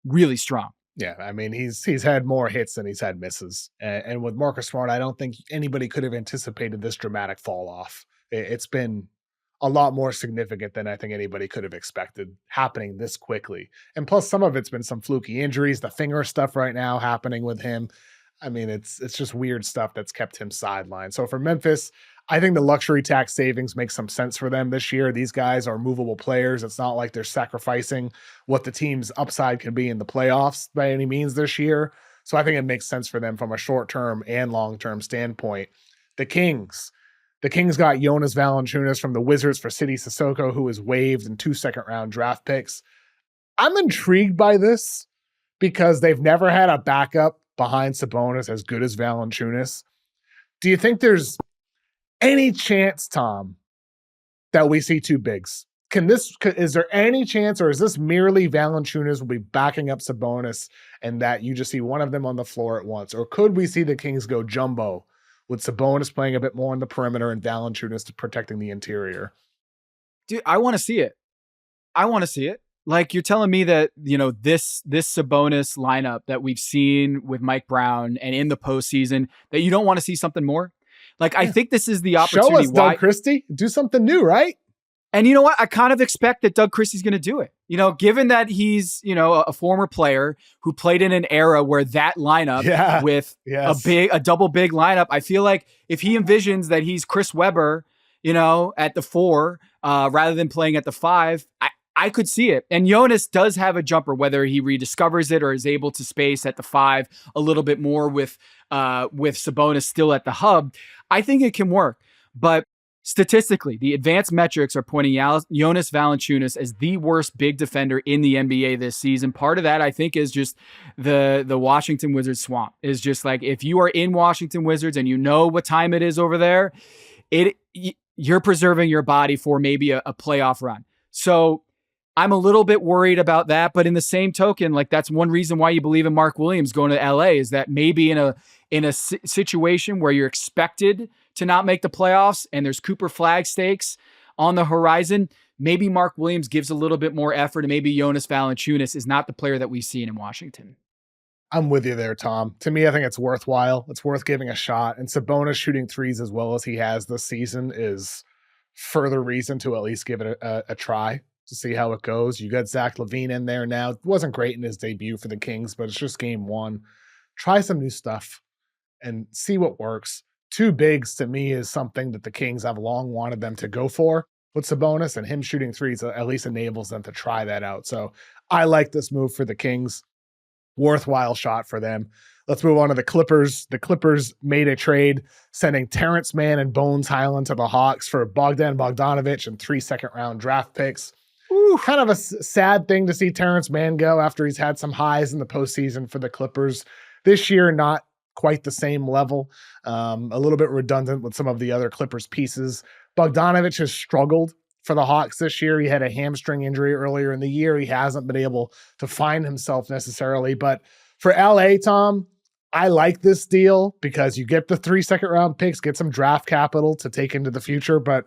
really strong. Yeah, I mean, he's had more hits than he's had misses. And with Marcus Smart, I don't think anybody could have anticipated this dramatic fall off. It's been a lot more significant than I think anybody could have expected happening this quickly. And plus some of it's been some fluky injuries, the finger stuff right now happening with him. I mean, it's just weird stuff that's kept him sidelined. So for Memphis, I think the luxury tax savings make some sense for them this year. These guys are movable players. It's not like they're sacrificing what the team's upside can be in the playoffs by any means this year. So I think it makes sense for them from a short-term and long-term standpoint. The Kings got Jonas Valanciunas from the Wizards for City Sissoko, who was waived in 2 second-round draft picks. I'm intrigued by this because they've never had a backup behind Sabonis as good as Valanciunas. Do you think there's any chance, Tom, that we see 2 bigs? Is there any chance, or is this merely Valanciunas will be backing up Sabonis and that you just see one of them on the floor at once? Or could we see the Kings go jumbo with Sabonis playing a bit more on the perimeter and Valanciunas protecting the interior? Dude, I want to see it. Like, you're telling me that, this Sabonis lineup that we've seen with Mike Brown and in the postseason, that you don't want to see something more? Like, I think this is the opportunity. Show us, Doug Christie. Do something new, right? And you know what? I kind of expect that Doug Christie's going to do it. Given that he's, a former player who played in an era where that lineup with a double big lineup, I feel like if he envisions that he's Chris Webber, at the 4, rather than playing at the 5, I could see it. And Jonas does have a jumper, whether he rediscovers it or is able to space at the 5 a little bit more with Sabonis still at the hub. I think it can work. But statistically, the advanced metrics are pointing Jonas Valanciunas as the worst big defender in the NBA this season. Part of that, I think, is just the Washington Wizards swamp. Is just like, if you are in Washington Wizards and you know what time it is over there, you're preserving your body for maybe a playoff run. So I'm a little bit worried about that. But in the same token, like, that's one reason why you believe in Mark Williams going to LA, is that maybe in a situation where you're expected to not make the playoffs and there's Cooper flag stakes on the horizon, maybe Mark Williams gives a little bit more effort, and maybe Jonas Valanciunas is not the player that we've seen in Washington. I'm with you there, Tom. To me, I think it's worthwhile. It's worth giving a shot. And Sabonis shooting threes as well as he has this season is further reason to at least give it a try to see how it goes. You got Zach LaVine in there now. It wasn't great in his debut for the Kings, but it's just game 1. Try some new stuff and see what works. 2 bigs to me is something that the Kings have long wanted them to go for with Sabonis, and him shooting threes at least enables them to try that out. So I like this move for the Kings. Worthwhile shot for them. Let's move on to the Clippers. The Clippers made a trade sending Terrence Mann and Bones Highland to the Hawks for Bogdanovic and 3 second-round draft picks. Ooh. Kind of a sad thing to see Terrence Mann go after he's had some highs in the postseason for the Clippers. This year, not quite the same level. A little bit redundant with some of the other Clippers pieces. Bogdanovic has struggled for the Hawks this year. He had a hamstring injury earlier in the year. He hasn't been able to find himself necessarily. But for LA, Tom, I like this deal because you get the 3 second-round picks, get some draft capital to take into the future. But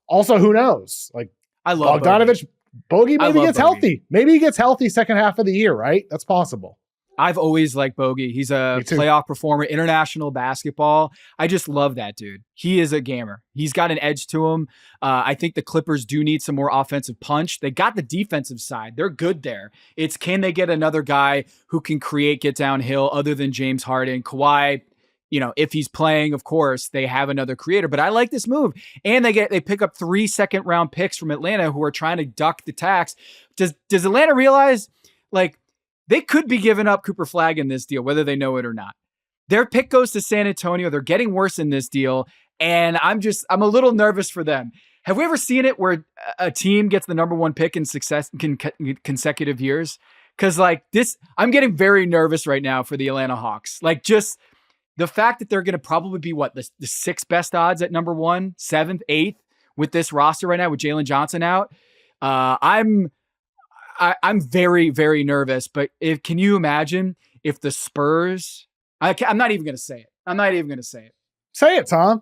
also, who knows? Like, I love Bogdanovic. Bogey maybe gets healthy. Maybe he gets healthy second half of the year, right? That's possible. I've always liked Bogey. He's a playoff performer, international basketball. I just love that dude. He is a gamer. He's got an edge to him. I think the Clippers do need some more offensive punch. They got the defensive side. They're good there. It's can they get another guy who can create, get downhill other than James Harden? Kawhi, you know, if he's playing, of course, they have another creator. But I like this move. And they pick up 3 second-round picks from Atlanta who are trying to duck the tax. Does Atlanta realize, like, they could be giving up Cooper Flagg in this deal, whether they know it or not. Their pick goes to San Antonio. They're getting worse in this deal. And I'm a little nervous for them. Have we ever seen it where a team gets the number 1 pick in consecutive years? Because like this, I'm getting very nervous right now for the Atlanta Hawks. Like just the fact that they're going to probably be the 6th best odds at number 1, 7th, 8th with this roster right now with Jalen Johnson out. I'm very, very nervous, but can you imagine if the Spurs, I'm not even going to say it. Say it, Tom.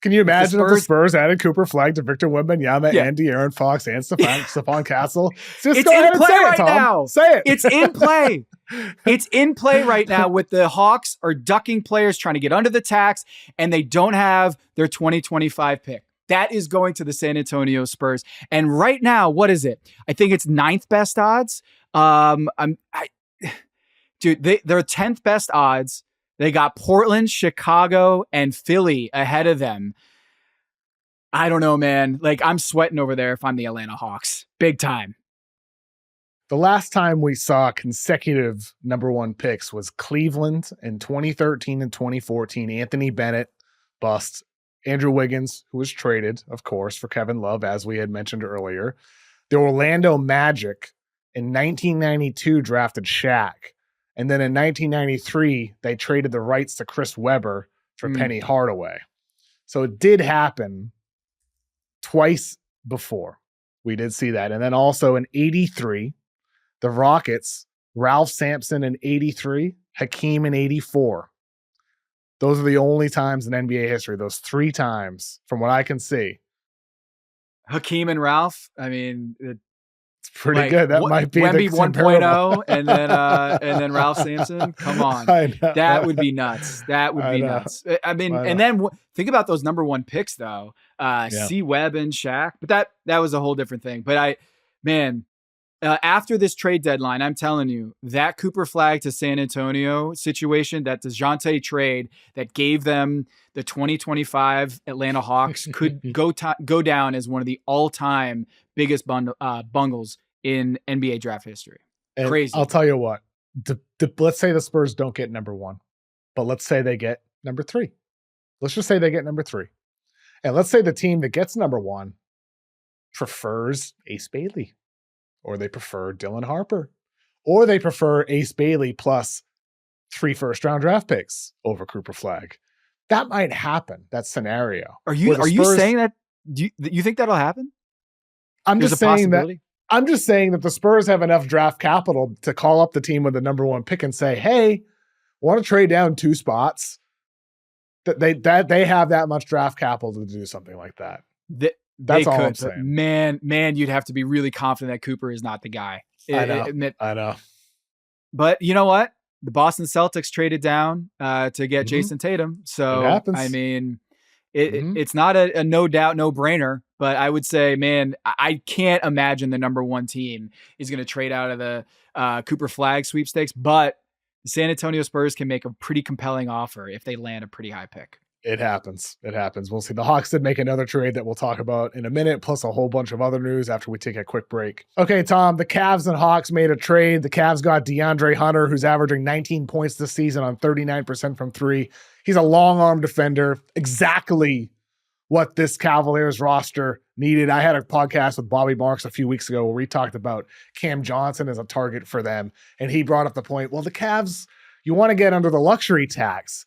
Can you imagine if the Spurs added Cooper Flagg to Victor Wembanyama, and De'Aaron Fox, and Stephon Castle? Just go ahead and say it, Tom. Now. Say it. It's in play. It's in play right now with the Hawks are ducking players trying to get under the tax, and they don't have their 2025 pick. That is going to the San Antonio Spurs. And right now, what is it? I think it's 9th best odds. Dude, they're 10th best odds. They got Portland, Chicago, and Philly ahead of them. I don't know, man. Like, I'm sweating over there if I'm the Atlanta Hawks. Big time. The last time we saw consecutive number 1 picks was Cleveland in 2013 and 2014. Anthony Bennett bust. Andrew Wiggins, who was traded, of course, for Kevin Love, as we had mentioned earlier. The Orlando Magic in 1992 drafted Shaq. And then in 1993, they traded the rights to Chris Webber for Penny Hardaway. So it did happen twice before. We did see that. And then also in 83, the Rockets, Ralph Sampson in 83, Hakeem in 84. Those are the only times in NBA history, those 3 times, from what I can see. Hakeem and Ralph, I mean, it's pretty good. That might be Wemby 1.0 and then Ralph Sampson. Come on. That would be nuts. That would be nuts. I mean, and then think about those number 1 picks though. C Webb and Shaq, but that was a whole different thing. But after this trade deadline, I'm telling you, that Cooper Flagg to San Antonio situation, that DeJounte trade that gave them the 2025 Atlanta Hawks could go down as one of the all-time biggest bungles in NBA draft history. And crazy. I'll tell you what, let's say the Spurs don't get number 1, but let's say they get number 3. Let's just say they get number 3. And let's say the team that gets number 1 prefers Ace Bailey. Or they prefer Dylan Harper, or they prefer Ace Bailey plus 3 first-round draft picks over Cooper Flagg. That might happen. That scenario. Are you saying that? Do you think that'll happen? I'm just saying that the Spurs have enough draft capital to call up the team with the number 1 pick and say, "Hey, want to trade down 2 spots?" That they have that much draft capital to do something like that. That's all I'm saying. Man, you'd have to be really confident that Cooper is not the guy. I know. But you know what? The Boston Celtics traded down to get Jason Tatum. So, I mean, it's not a no doubt, no brainer. But I would say, man, I can't imagine the number 1 team is going to trade out of the Cooper Flagg sweepstakes. But the San Antonio Spurs can make a pretty compelling offer if they land a pretty high pick. It happens. It happens. We'll see. The Hawks did make another trade that we'll talk about in a minute, plus a whole bunch of other news after we take a quick break. Okay, Tom, the Cavs and Hawks made a trade. The Cavs got DeAndre Hunter, who's averaging 19 points this season on 39% from three. He's a long-arm defender, exactly what this Cavaliers roster needed. I had a podcast with Bobby Marks a few weeks ago where we talked about Cam Johnson as a target for them, and he brought up the point, well, the Cavs, you want to get under the luxury tax.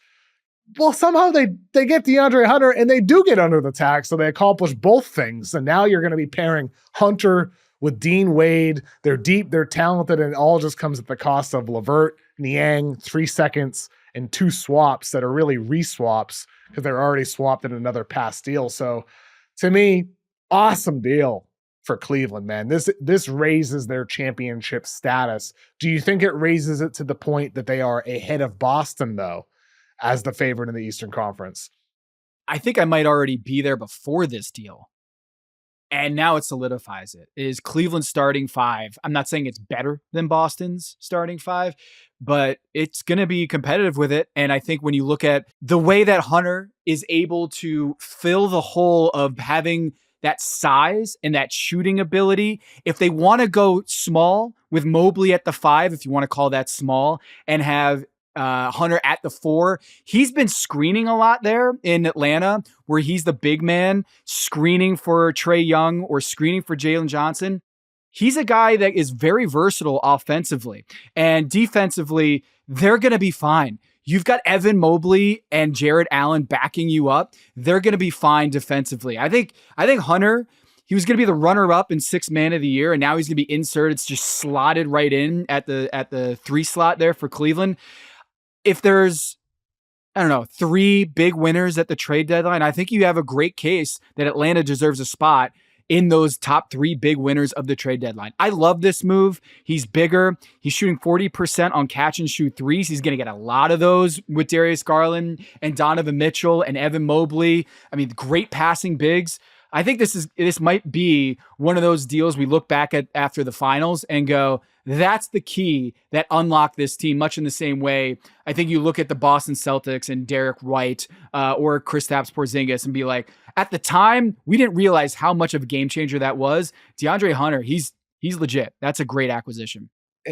Well, somehow they get DeAndre Hunter, and they do get under the tax, so they accomplish both things. And now you're going to be pairing Hunter with Dean Wade. They're deep, they're talented, and it all just comes at the cost of LeVert, Niang, 3 seconds, and 2 swaps that are really re-swaps because they're already swapped in another past deal. So to me, awesome deal for Cleveland, man. This raises their championship status. Do you think it raises it to the point that they are ahead of Boston, though, as the favorite in the Eastern Conference? I think I might already be there before this deal. And now it solidifies it. Is Cleveland's starting 5. I'm not saying it's better than Boston's starting 5, but it's going to be competitive with it. And I think when you look at the way that Hunter is able to fill the hole of having that size and that shooting ability, if they want to go small with Mobley at the 5, if you want to call that small, and have Hunter at the 4. He's been screening a lot there in Atlanta, where he's the big man screening for Trae Young or screening for Jalen Johnson. He's a guy that is very versatile offensively, and defensively, they're going to be fine. You've got Evan Mobley and Jared Allen backing you up. They're going to be fine defensively. I think Hunter, he was going to be the runner-up in 6th man of the year, and now he's going to be inserted. It's just slotted right in at the 3 slot there for Cleveland. If there's, 3 big winners at the trade deadline, I think you have a great case that Atlanta deserves a spot in those top 3 big winners of the trade deadline. I love this move. He's bigger. He's shooting 40% on catch and shoot threes. He's going to get a lot of those with Darius Garland and Donovan Mitchell and Evan Mobley. I mean, great passing bigs. I think this might be one of those deals we look back at after the finals and go, that's the key that unlocked this team, much in the same way I think you look at the Boston Celtics and Derek White or Kristaps Porzingis and be like, at the time, we didn't realize how much of a game changer that was. DeAndre Hunter, he's legit. That's a great acquisition.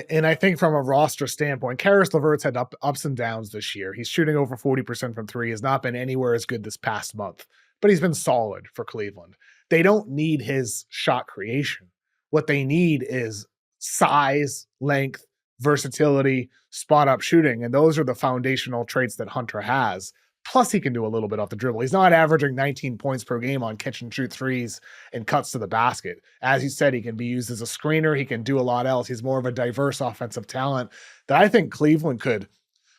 And I think from a roster standpoint, Karis LeVert's had ups and downs this year. He's shooting over 40% from 3, has not been anywhere as good this past month, but he's been solid for Cleveland. They don't need his shot creation. What they need is size, length, versatility, spot-up shooting, and those are the foundational traits that Hunter has. Plus, he can do a little bit off the dribble. He's not averaging 19 points per game on catch and shoot threes and cuts to the basket. As you said, he can be used as a screener. He can do a lot else. He's more of a diverse offensive talent that I think Cleveland could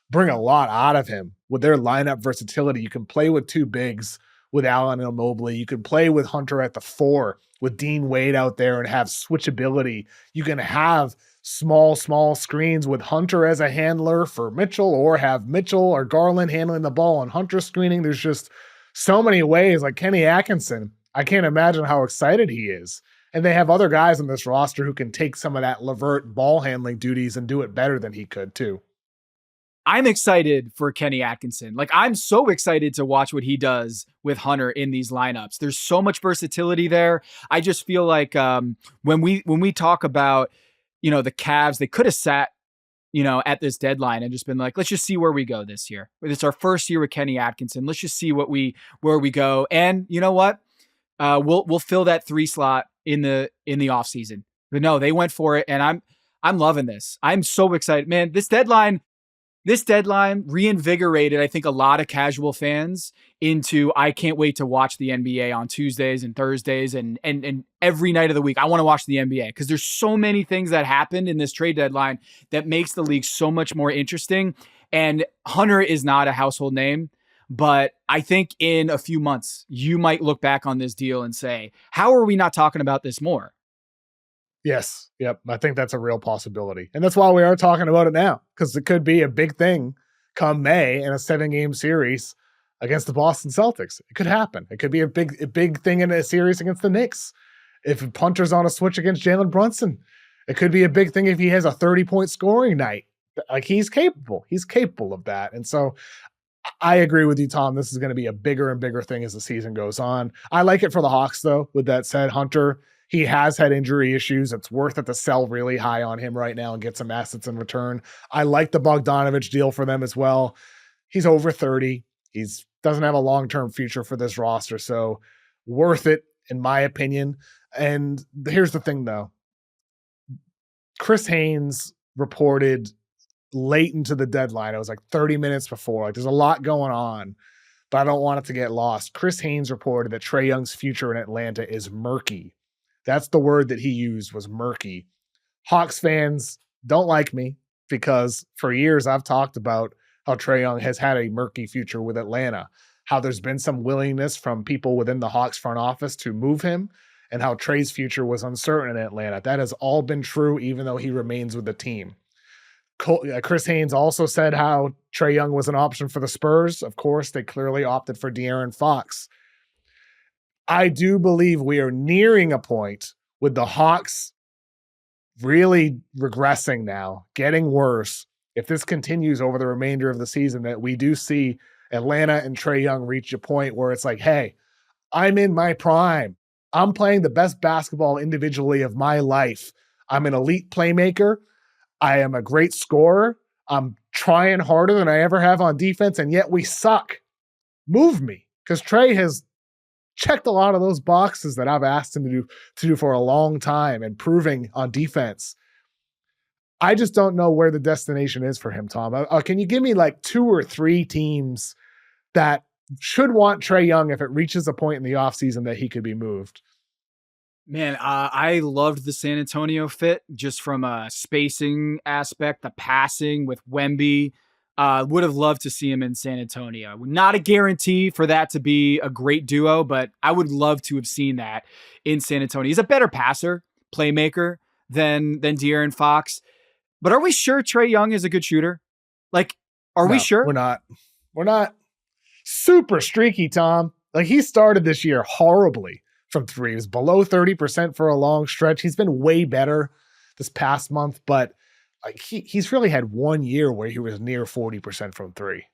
bring a lot out of him with their lineup versatility. You can play with 2 bigs with Allen and Mobley. You can play with Hunter at the 4 with Dean Wade out there and have switchability. You can have small screens with Hunter as a handler for Mitchell, or have Mitchell or Garland handling the ball and Hunter screening. There's just so many ways. Like Kenny Atkinson, I can't imagine how excited he is. And they have other guys on this roster who can take some of that LeVert ball handling duties and do it better than he could too. I'm excited for Kenny Atkinson. Like, I'm so excited to watch what he does with Hunter in these lineups. There's so much versatility there. I just feel like when we talk about, the Cavs, they could have sat, at this deadline and just been like, let's just see where we go this year. It's our first year with Kenny Atkinson. Let's just see where we go. And you know what? We'll fill that 3 slot in the offseason. But no, they went for it, and I'm loving this. I'm so excited, man. This deadline reinvigorated, I think, a lot of casual fans into, I can't wait to watch the NBA on Tuesdays and Thursdays and every night of the week. I want to watch the NBA because there's so many things that happened in this trade deadline that makes the league so much more interesting. And Hunter is not a household name, but I think in a few months, you might look back on this deal and say, how are we not talking about this more? Yes. Yep. I think that's a real possibility. And that's why we are talking about it now, because it could be a big thing come May in a 7-game series against the Boston Celtics. It could happen. It could be a big thing in a series against the Knicks. If Hunter's on a switch against Jalen Brunson, it could be a big thing if he has a 30-point scoring night. Like, he's capable. He's capable of that. And so I agree with you, Tom. This is going to be a bigger and bigger thing as the season goes on. I like it for the Hawks, though. With that said, Hunter, he has had injury issues. It's worth it to sell really high on him right now and get some assets in return. I like the Bogdanovic deal for them as well. He's over 30. He's doesn't have a long-term future for this roster, so worth it, in my opinion. And here's the thing, though. Chris Haynes reported late into the deadline. It was like 30 minutes before. Like, there's a lot going on, but I don't want it to get lost. Chris Haynes reported that Trae Young's future in Atlanta is murky. That's the word that he used, was murky. Hawks fans don't like me because for years I've talked about how Trae Young has had a murky future with Atlanta, how there's been some willingness from people within the Hawks front office to move him, and how Trae's future was uncertain in Atlanta. That has all been true, even though he remains with the team. Chris Haynes also said how Trae Young was an option for the Spurs. Of course, they clearly opted for De'Aaron Fox. I do believe we are nearing a point with the Hawks really regressing now, getting worse. If this continues over the remainder of the season, that we do see Atlanta and Trae Young reach a point where it's like, hey, I'm in my prime. I'm playing the best basketball individually of my life. I'm an elite playmaker. I am a great scorer. I'm trying harder than I ever have on defense, and yet we suck. Move me, because Trae has checked a lot of those boxes that I've asked him to do for a long time, improving on defense. I just don't know where the destination is for him, Tom. Can you give me like 2 or 3 teams that should want Trae Young if it reaches a point in the offseason that he could be moved? Man, I loved the San Antonio fit just from a spacing aspect, the passing with Wemby. Would have loved to see him in San Antonio. Not a guarantee for that to be a great duo, but I would love to have seen that in San Antonio. He's a better passer, playmaker than De'Aaron Fox. But are we sure Trae Young is a good shooter? Like, are we sure? We're not. We're not. Super streaky, Tom. Like, he started this year horribly from 3. He was below 30% for a long stretch. He's been way better this past month, but like he's really had 1 year where he was near 40% from 3.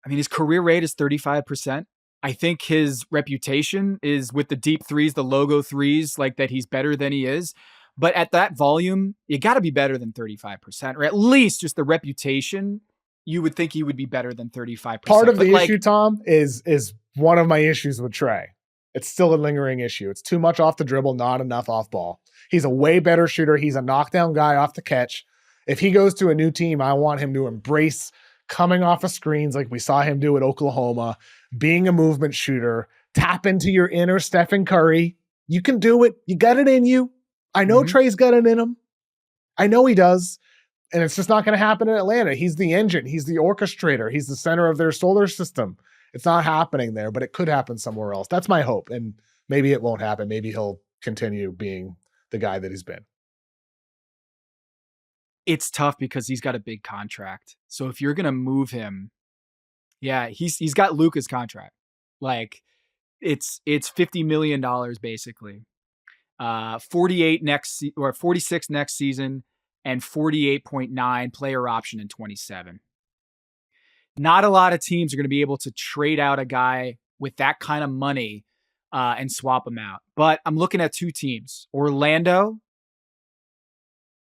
I mean, his career rate is 35%. I think his reputation is with the deep threes, the logo threes, like that he's better than he is. But at that volume, you got to be better than 35%, or at least just the reputation. You would think he would be better than 35%. Part of the issue, Tom, is one of my issues with Trae. It's still a lingering issue. It's too much off the dribble, not enough off ball. He's a way better shooter. He's a knockdown guy off the catch. If he goes to a new team, I want him to embrace coming off of screens like we saw him do at Oklahoma, being a movement shooter, tap into your inner Stephen Curry. You can do it. You got it in you. I know Trae's got it in him. I know he does. And it's just not going to happen in Atlanta. He's the engine. He's the orchestrator. He's the center of their solar system. It's not happening there, but it could happen somewhere else. That's my hope. And maybe it won't happen. Maybe he'll continue being the guy that he's been. It's tough because he's got a big contract. So if you're going to move him, yeah, he's got Luka's contract. Like it's $50 million basically. 46 next season and 48.9 player option in 27. Not a lot of teams are going to be able to trade out a guy with that kind of money and swap him out. But I'm looking at 2 teams, Orlando.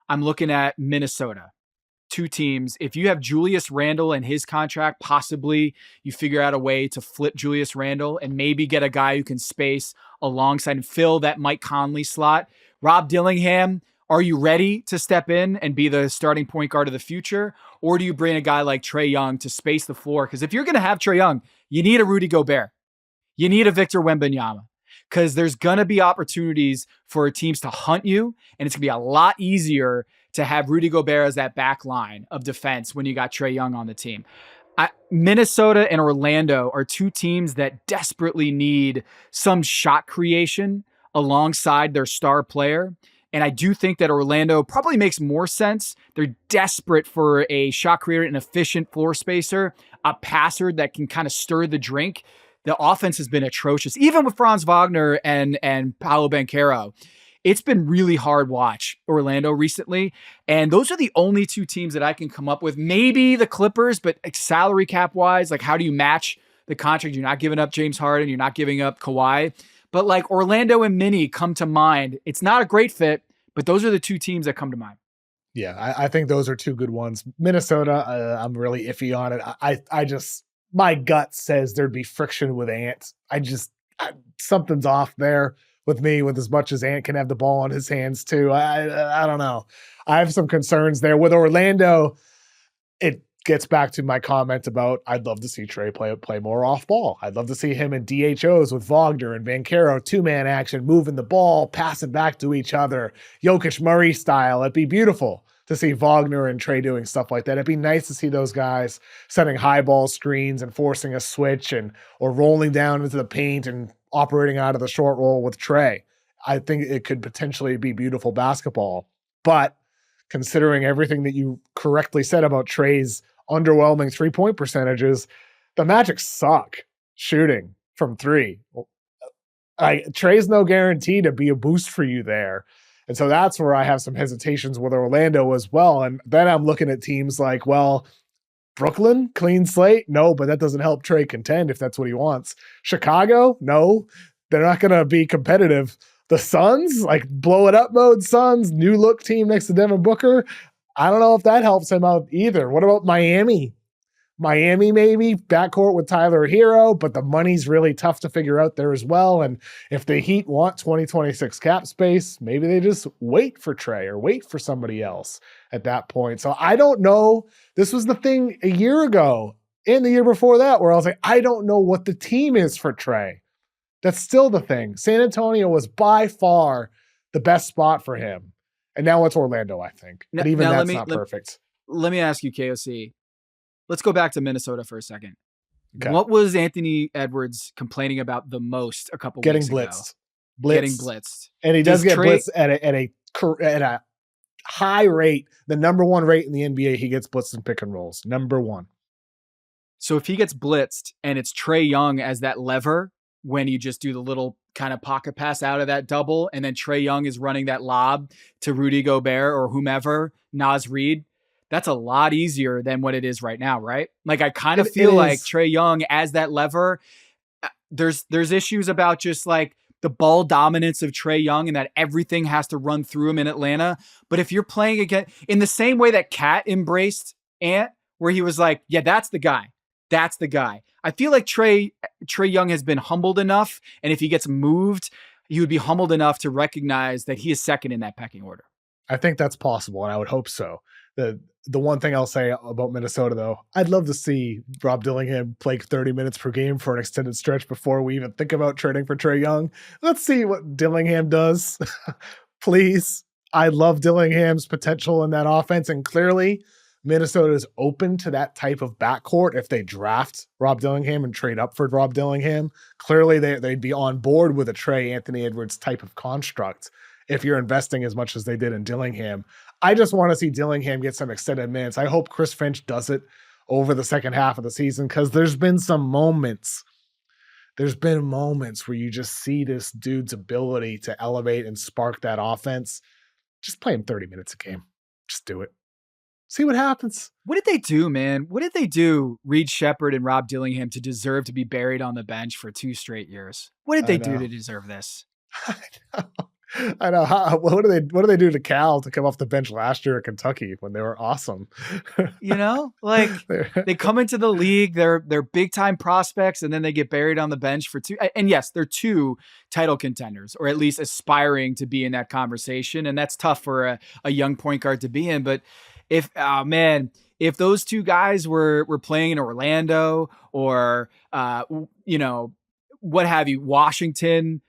I'm looking at Minnesota. 2 teams. If you have Julius Randle and his contract, possibly you figure out a way to flip Julius Randle and maybe get a guy who can space alongside and fill that Mike Conley slot. Rob Dillingham, are you ready to step in and be the starting point guard of the future? Or do you bring a guy like Trae Young to space the floor? Because if you're going to have Trae Young, you need a Rudy Gobert. You need a Victor Wembanyama. Because there's going to be opportunities for teams to hunt you, and it's going to be a lot easier to have Rudy Gobert as that back line of defense when you got Trae Young on the team. Minnesota and Orlando are 2 teams that desperately need some shot creation alongside their star player. And I do think that Orlando probably makes more sense. They're desperate for a shot creator, an efficient floor spacer, a passer that can kind of stir the drink. The offense has been atrocious, even with Franz Wagner and Paolo Banchero. it's been really hard watch Orlando recently. And those are the only two teams that I can come up with. Maybe the Clippers, but like salary cap wise, like how do you match the contract? You're not giving up James Harden. You're not giving up Kawhi. But like Orlando and Minnie come to mind. It's not a great fit, but those are the two teams that come to mind. Yeah, I think those are two good ones. Minnesota, I'm really iffy on it. I just, my gut says there'd be friction with Ant. Something's off there with me, with as much as Ant can have the ball on his hands too. I don't know. I have some concerns there. With Orlando, it gets back to my comment about I'd love to see Trae play more off ball. I'd love to see him in DHOs with Wagner and Banchero, two-man action, moving the ball, passing back to each other, Jokic Murray style. It'd be beautiful to see Wagner and Trae doing stuff like that. It'd be nice to see those guys setting high ball screens and forcing a switch or rolling down into the paint and operating out of the short roll with Trae. I think it could potentially be beautiful basketball. But considering everything that you correctly said about Trae's underwhelming three-point percentages, the Magic suck shooting from three. Trae's no guarantee to be a boost for you there. And so that's where I have some hesitations with Orlando as well. And then I'm looking at teams like, well, Brooklyn, clean slate? No, but that doesn't help Trae contend if that's what he wants. Chicago? No, they're not going to be competitive. The Suns, like blow it up mode Suns, new look team next to Devin Booker. I don't know if that helps him out either. What about Miami? Miami maybe, backcourt with Tyler Hero, but the money's really tough to figure out there as well. And if the Heat want 2026 cap space, maybe they just wait for Trae or wait for somebody else at that point. So I don't know. This was the thing a year ago and the year before that where I was like, I don't know what the team is for Trae. That's still the thing. San Antonio was by far the best spot for him. And now it's Orlando, I think. But even that's not perfect. Let me ask you, KOC. Let's go back to Minnesota for a second. Okay. What was Anthony Edwards complaining about the most a couple weeks ago? Getting blitzed. And he does get blitzed at a high rate, the number one rate in the NBA. He gets blitzed in pick and rolls. Number one. So if he gets blitzed and it's Trae Young as that lever, when you just do the little kind of pocket pass out of that double, and then Trae Young is running that lob to Rudy Gobert or whomever, Naz Reid, that's a lot easier than what it is right now, right? Like I kind of feel like Trae Young as that lever, there's issues about just like the ball dominance of Trae Young and that everything has to run through him in Atlanta. But if you're playing again in the same way that Cat embraced Ant, where he was like, yeah, that's the guy. That's the guy. I feel like Trae Young has been humbled enough. And if he gets moved, he would be humbled enough to recognize that he is second in that pecking order. I think that's possible. And I would hope so. The one thing I'll say about Minnesota, though, I'd love to see Rob Dillingham play 30 minutes per game for an extended stretch before we even think about trading for Trae Young. Let's see what Dillingham does. Please. I love Dillingham's potential in that offense. And clearly, Minnesota is open to that type of backcourt if they draft Rob Dillingham and trade up for Rob Dillingham. Clearly, they'd be on board with a Trae Anthony Edwards type of construct if you're investing as much as they did in Dillingham. I just want to see Dillingham get some extended minutes. I hope Chris Finch does it over the second half of the season because there's been some moments. There's been moments where you just see this dude's ability to elevate and spark that offense. Just play him 30 minutes a game. Just do it. See what happens. What did they do, man? What did they do, Reed Shepherd and Rob Dillingham, to deserve to be buried on the bench for 2 straight years? What did they do to deserve this? I know. What do they do to Cal to come off the bench last year at Kentucky when they were awesome? You know, like they come into the league, they're big time prospects, and then they get buried on the bench for 2. And yes, they're 2 title contenders, or at least aspiring to be in that conversation. And that's tough for a young point guard to be in. But if those 2 guys were playing in Orlando or what have you, Washington,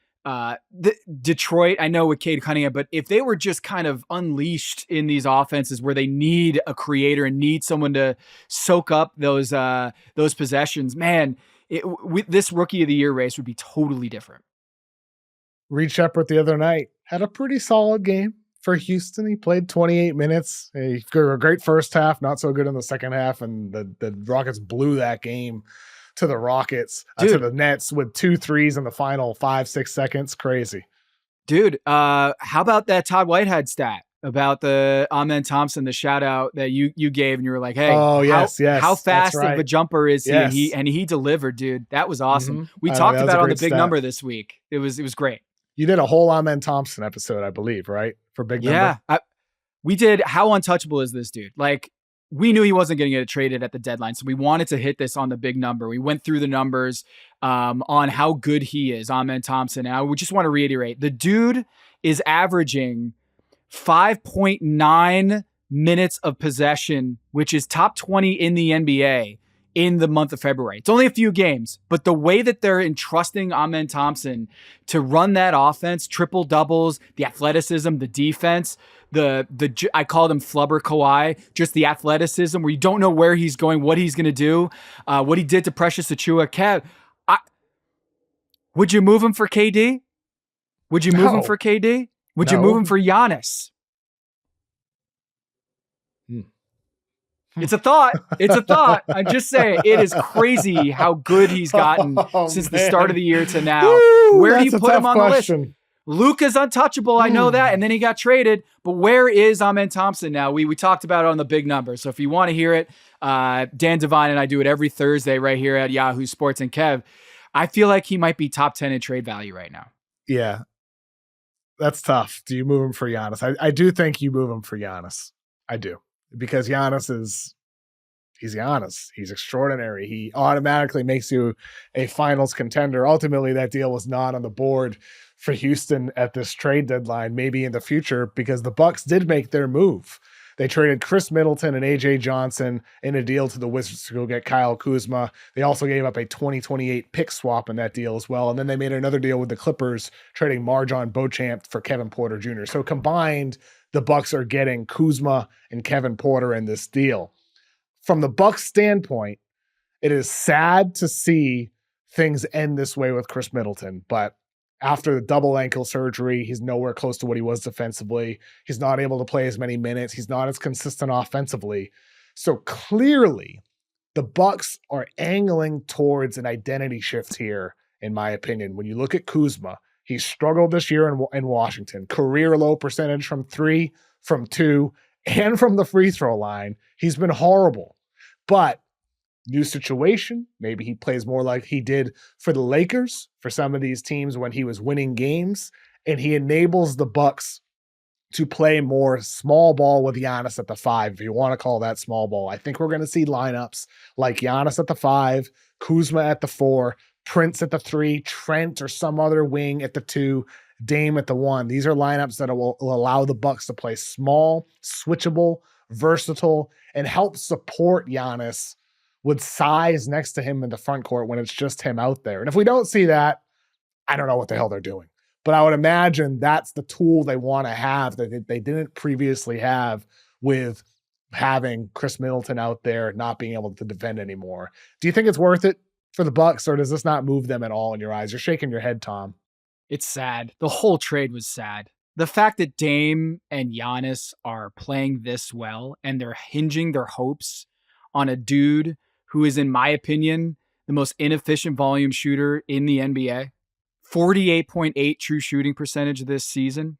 Detroit, I know with Cade Cunningham, but if they were just kind of unleashed in these offenses where they need a creator and need someone to soak up those possessions, man, this rookie of the year race would be totally different. Reed Shepherd the other night had a pretty solid game for Houston. He played 28 minutes. He got a great first half, not so good in the second half, and the Rockets blew that game to the Rockets, to the Nets with 2 threes in the final 5-6 seconds. Crazy. Dude, how about that Todd Whitehead stat about the Amen Thompson, the shout out that you gave, and you were like, hey, how fast of a jumper is he? Yes. And he delivered, dude. That was awesome. We I talked know, about it on the big number this week. It was great. You did a whole Amen Thompson episode, I believe, right? For big number. Yeah. We did. How untouchable is this dude? Like, we knew he wasn't going to get traded at the deadline, so we wanted to hit this on the big number. We went through the numbers on how good he is, Amen Thompson. And I just want to reiterate, the dude is averaging 5.9 minutes of possession, which is top 20 in the NBA in the month of February. It's only a few games, but the way that they're entrusting Amen Thompson to run that offense, triple doubles, the athleticism, the defense, I called him Flubber Kawhi, just the athleticism where you don't know where he's going, what he's going to do, what he did to Precious Achiuwa. Kev, would you move him for KD? Would you move him for KD? Would you move him for Giannis? It's a thought. It's a thought. I'm just saying, it is crazy how good he's gotten since the start of the year to now. Where do you put him on the list? Luka's untouchable. I know that. And then he got traded. But where is Amen Thompson now? We talked about it on the big number. So if you want to hear it, Dan Devine and I do it every Thursday right here at Yahoo Sports. And Kev, I feel like he might be top 10 in trade value right now. Yeah. That's tough. Do you move him for Giannis? I do think you move him for Giannis. I do. Because he's Giannis. He's extraordinary. He automatically makes you a finals contender. Ultimately, that deal was not on the board for Houston at this trade deadline, maybe in the future, because the Bucks did make their move. They traded Khris Middleton and AJ Johnson in a deal to the Wizards to go get Kyle Kuzma. They also gave up a 2028 pick swap in that deal as well. And then they made another deal with the Clippers, trading MarJon Beauchamp for Kevin Porter Jr. So combined, the Bucks are getting Kuzma and Kevin Porter in this deal. From the Bucks standpoint, it is sad to see things end this way with Khris Middleton, but after the double ankle surgery, he's nowhere close to what he was defensively. He's not able to play as many minutes. He's not as consistent offensively. So clearly, the Bucks are angling towards an identity shift here, in my opinion. When you look at Kuzma, he struggled this year in Washington. Career low percentage from 3, from 2, and from the free throw line. He's been horrible. But new situation. Maybe he plays more like he did for the Lakers, for some of these teams when he was winning games. And he enables the Bucks to play more small ball with Giannis at the 5, if you want to call that small ball. I think we're going to see lineups like Giannis at the 5, Kuzma at the 4, Prince at the 3, Trent or some other wing at the 2, Dame at the 1. These are lineups that will allow the Bucks to play small, switchable, versatile, and help support Giannis with size next to him in the front court when it's just him out there. And if we don't see that, I don't know what the hell they're doing. But I would imagine that's the tool they want to have that they didn't previously have with having Khris Middleton out there not being able to defend anymore. Do you think it's worth it for the Bucks, or does this not move them at all in your eyes? You're shaking your head, Tom. It's sad. The whole trade was sad. The fact that Dame and Giannis are playing this well and they're hinging their hopes on a dude who is, in my opinion, the most inefficient volume shooter in the NBA. 48.8 true shooting percentage this season.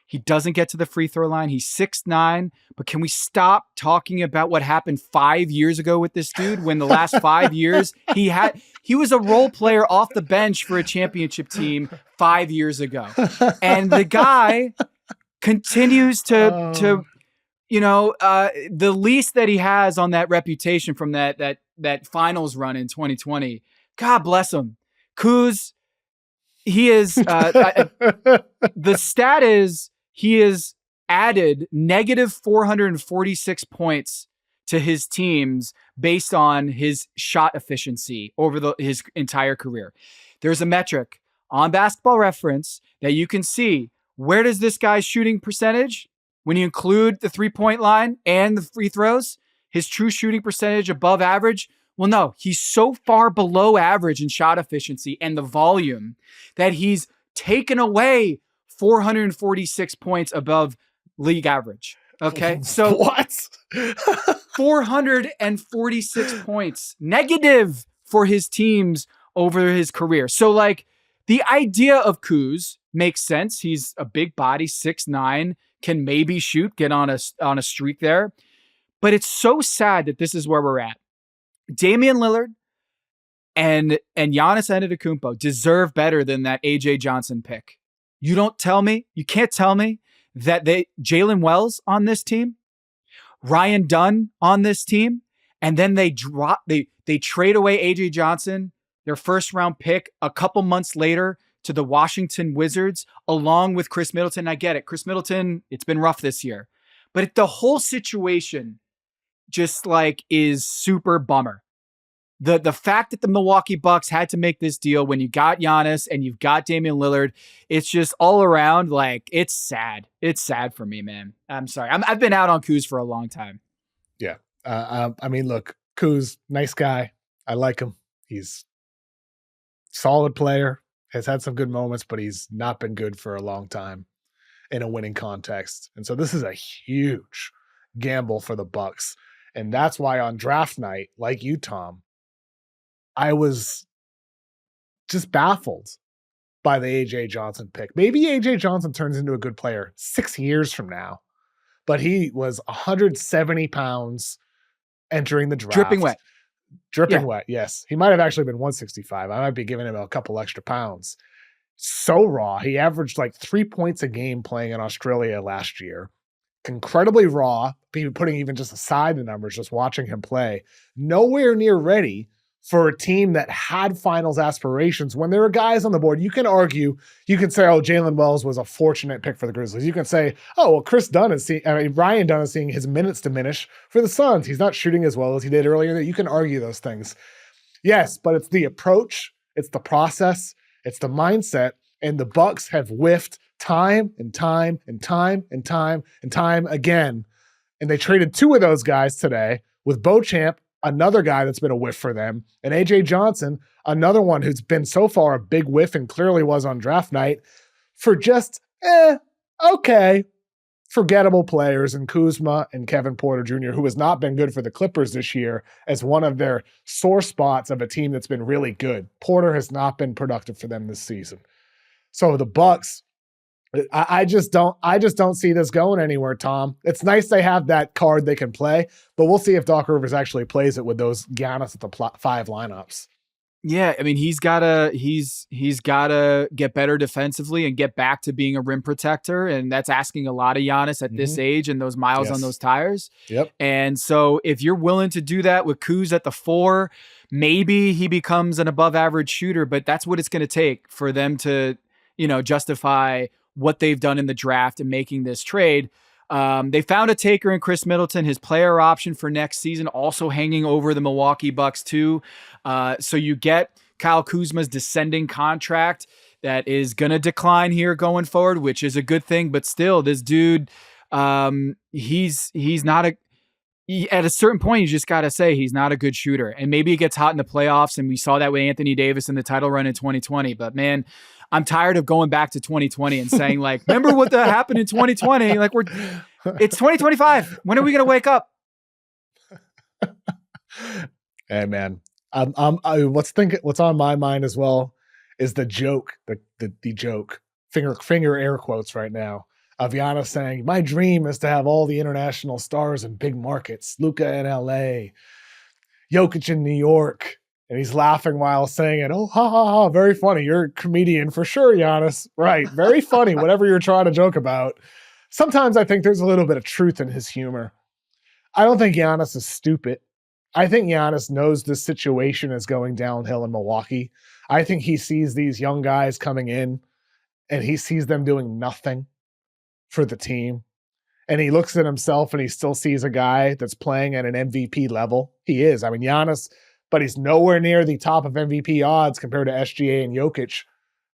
He doesn't get to the free throw line. He's 6'9", but can we stop talking about what happened 5 years ago with this dude when the last 5 years he was a role player off the bench for a championship team 5 years ago. And the guy continues to the least that he has on that reputation from that finals run in 2020. God bless him. Kuz, he is the stat is he is added negative 446 points to his teams based on his shot efficiency over his entire career. There's a metric on Basketball Reference that you can see. Where does this guy's shooting percentage, when you include the 3-point line and the free throws, his true shooting percentage above average? Well, no, he's so far below average in shot efficiency and the volume that he's taken away 446 points above league average. Okay. So what? 446 points negative for his teams over his career. So like the idea of Kuz makes sense. He's a big body, 6'9", can maybe shoot, get on a streak there. But it's so sad that this is where we're at. Damian Lillard and Giannis Antetokounmpo deserve better than that AJ Johnson pick. You can't tell me that Jalen Wells on this team, Ryan Dunn on this team, and then they trade away AJ Johnson, their first round pick, a couple months later to the Washington Wizards, along with Khris Middleton. I get it. Khris Middleton, it's been rough this year. But the whole situation just is super bummer. The fact that the Milwaukee Bucks had to make this deal when you got Giannis and you've got Damian Lillard, it's just all around, it's sad. It's sad for me, man. I'm sorry. I've been out on Kuz for a long time. Yeah. Look, Kuz, nice guy. I like him. He's solid player, has had some good moments, but he's not been good for a long time in a winning context. And so this is a huge gamble for the Bucks. And that's why on draft night, like you, Tom, I was just baffled by the AJ Johnson pick. Maybe AJ Johnson turns into a good player 6 years from now, but he was 170 pounds entering the draft. Dripping wet, yes. He might have actually been 165. I might be giving him a couple extra pounds. So raw. He averaged 3 points a game playing in Australia last year. Incredibly raw, putting even just aside the numbers, just watching him play. Nowhere near ready for a team that had finals aspirations. When there are guys on the board, you can say, oh, Jalen Wells was a fortunate pick for the Grizzlies. You can say, oh, well, Ryan Dunn is seeing his minutes diminish for the Suns. He's not shooting as well as he did earlier. You can argue those things. Yes, but it's the approach, it's the process, it's the mindset, and the Bucks have whiffed time and time and time and time and time again. And they traded 2 of those guys today with Beauchamp, another guy that's been a whiff for them, and AJ Johnson, another one who's been so far a big whiff and clearly was on draft night, for just, okay, forgettable players in Kuzma and Kevin Porter Jr., who has not been good for the Clippers this year as one of their sore spots of a team that's been really good. Porter has not been productive for them this season. So the Bucks, I just don't see this going anywhere, Tom. It's nice they have that card they can play, but we'll see if Doc Rivers actually plays it with those Giannis at the 5 lineups. Yeah, I mean, he's gotta get better defensively and get back to being a rim protector, and that's asking a lot of Giannis at this age and those miles on those tires. Yep. And so if you're willing to do that with Kuz at the 4, maybe he becomes an above average shooter, but that's what it's going to take for them to, justify what they've done in the draft and making this trade. They found a taker in Khris Middleton, his player option for next season, also hanging over the Milwaukee Bucks too. So you get Kyle Kuzma's descending contract that is going to decline here going forward, which is a good thing. But still, this dude, he's not at a certain point, you just got to say he's not a good shooter. And maybe it gets hot in the playoffs. And we saw that with Anthony Davis in the title run in 2020. But man, I'm tired of going back to 2020 and saying remember what happened in 2020? It's 2025. When are we going to wake up? Hey man, what's on my mind as well is the joke, the joke, finger air quotes right now, of Giannis saying, my dream is to have all the international stars in big markets, Luka in LA, Jokic in New York. And he's laughing while saying it. Oh, ha, ha, ha. Very funny. You're a comedian for sure, Giannis. Right. Very funny, whatever you're trying to joke about. Sometimes I think there's a little bit of truth in his humor. I don't think Giannis is stupid. I think Giannis knows this situation is going downhill in Milwaukee. I think he sees these young guys coming in and he sees them doing nothing for the team. And he looks at himself and he still sees a guy that's playing at an MVP level. He is. I mean, Giannis, but he's nowhere near the top of MVP odds compared to SGA and Jokic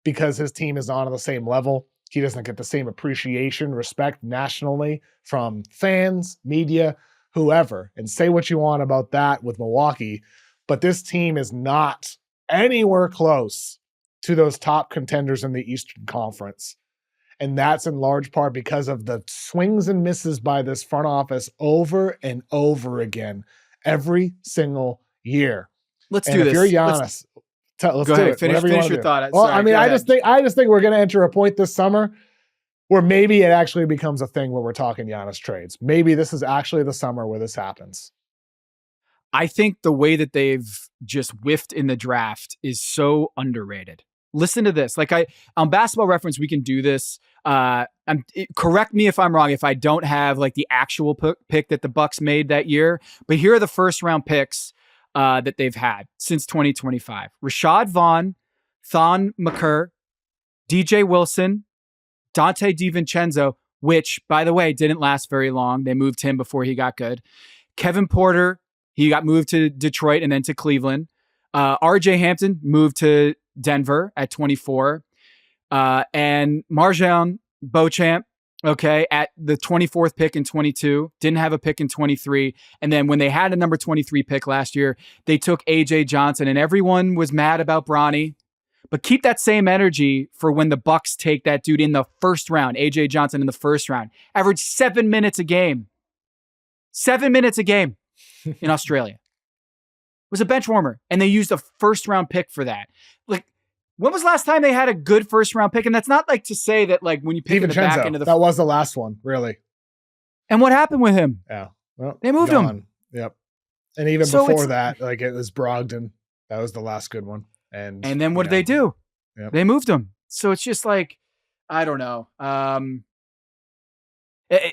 because his team is not on the same level. He doesn't get the same appreciation, respect nationally from fans, media, whoever. And say what you want about that with Milwaukee, but this team is not anywhere close to those top contenders in the Eastern Conference. And that's in large part because of the swings and misses by this front office over and over again, every single year. Let's do this. If you're Giannis, Let's Go do ahead. it. Finish your Do. thought. Well, Sorry, I mean, go I ahead. just think we're going to enter a point this summer where maybe it actually becomes a thing where we're talking Giannis trades. Maybe this is actually the summer where this happens. I think the way that they've just whiffed in the draft is so underrated. Listen to this. Like on Basketball Reference, we can do this. Correct me if I'm wrong, if I don't have like the actual pick that the Bucks made that year, but here are the first round picks that they've had since 2025. Rashad Vaughn, Thon McCurr, DJ Wilson, Dante DiVincenzo, which, by the way, didn't last very long. They moved him before he got good. Kevin Porter, he got moved to Detroit and then to Cleveland. RJ Hampton moved to Denver at 24. And Marjan Beauchamp, okay, at the 24th pick in 22, didn't have a pick in 23. And then when they had a number 23 pick last year, they took AJ Johnson, and everyone was mad about Bronny. But keep that same energy for when the Bucks take that dude in the first round, AJ Johnson in the first round. Averaged 7 minutes a game. 7 minutes a game in Australia. Was a bench warmer, and they used a first round pick for that. Like, when was the last time they had a good first round pick? And that's not like to say that like when you pick in the back end of the that was the last one, really. And what happened with him? Yeah, well, they moved him. Yep. And even before that, like it was Brogdon. That was the last good one. And then what did they do? Yep. They moved him. So it's just like, I don't know.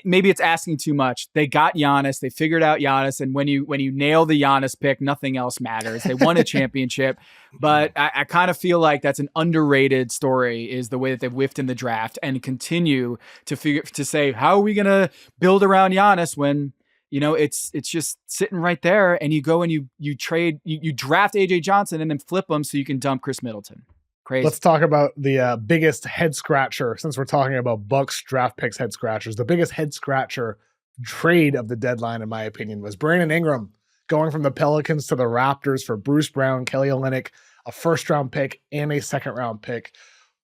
Maybe it's asking too much. They got Giannis. They figured out Giannis. And when you nail the Giannis pick, nothing else matters. They won a championship. But I kind of feel like that's an underrated story, is the way that they've whiffed in the draft and continue to say, how are we going to build around Giannis when, you know, it's just sitting right there, and you go and you draft AJ Johnson and then flip him so you can dump Khris Middleton. Crazy. Let's talk about the biggest head scratcher, since we're talking about Bucks draft picks head scratchers. The biggest head scratcher trade of the deadline, in my opinion, was Brandon Ingram going from the Pelicans to the Raptors for Bruce Brown, Kelly Olynyk, a first-round pick, and a second-round pick.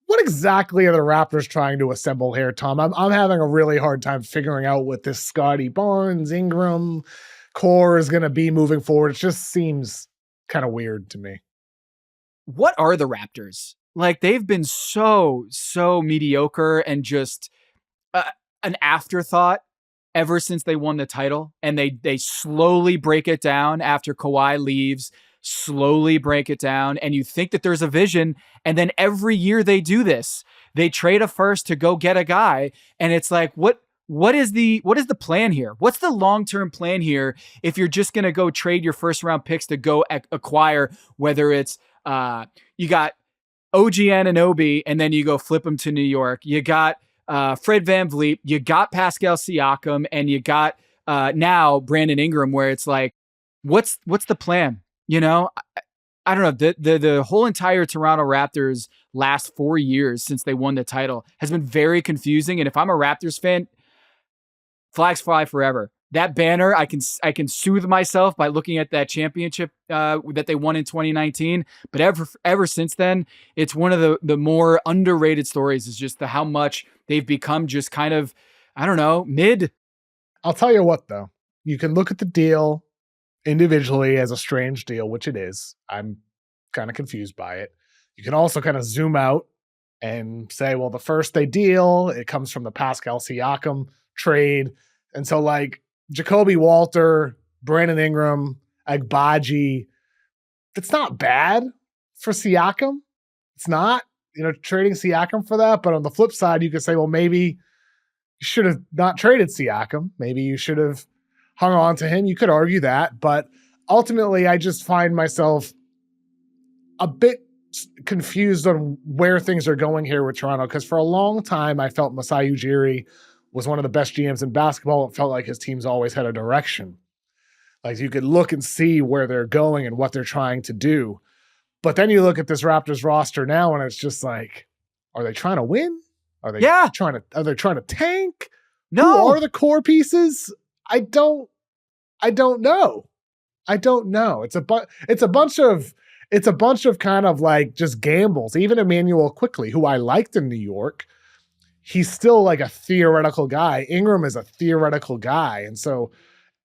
What exactly are the Raptors trying to assemble here, Tom? I'm having a really hard time figuring out what this Scotty Barnes, Ingram core is going to be moving forward. It just seems kind of weird to me. What are the Raptors? Like, they've been so mediocre and just an afterthought ever since they won the title. And they slowly break it down after Kawhi leaves, slowly break it down. And you think that there's a vision. And then every year they do this. They trade a first to go get a guy. And it's like, what is the plan here? What's the long-term plan here if you're just going to go trade your first round picks to go acquire, whether it's you got OG Anunoby and then you go flip them to New York. You got Fred VanVleet, you got Pascal Siakam, and you got now Brandon Ingram, where it's like, what's the plan? You know, I don't know. The whole entire Toronto Raptors last 4 years since they won the title has been very confusing. And if I'm a Raptors fan, flags fly forever. That banner, I can soothe myself by looking at that championship that they won in 2019. But ever since then, it's one of the more underrated stories, is just how much they've become just kind of, I don't know, mid. I'll tell you what, though. You can look at the deal individually as a strange deal, which it is. I'm kind of confused by it. You can also kind of zoom out and say, well, the first they deal, it comes from the Pascal Siakam trade. And so, like, Jacoby Walter, Brandon Ingram, Agbaji, it's not bad for Siakam. It's not, trading Siakam for that. But on the flip side, you could say, well, maybe you should have not traded Siakam. Maybe you should have hung on to him. You could argue that. But ultimately, I just find myself a bit confused on where things are going here with Toronto, because for a long time, I felt Masai Ujiri was one of the best GMs in basketball. It felt like his teams always had a direction. Like, you could look and see where they're going and what they're trying to do. But then you look at this Raptors roster now, and it's just like, are they trying to win? Are they trying to tank? No. Who are the core pieces? I don't know. It's a bunch of kind of like just gambles. Even Emmanuel Quickly, who I liked in New York, he's still like a theoretical guy. Ingram is a theoretical guy. And so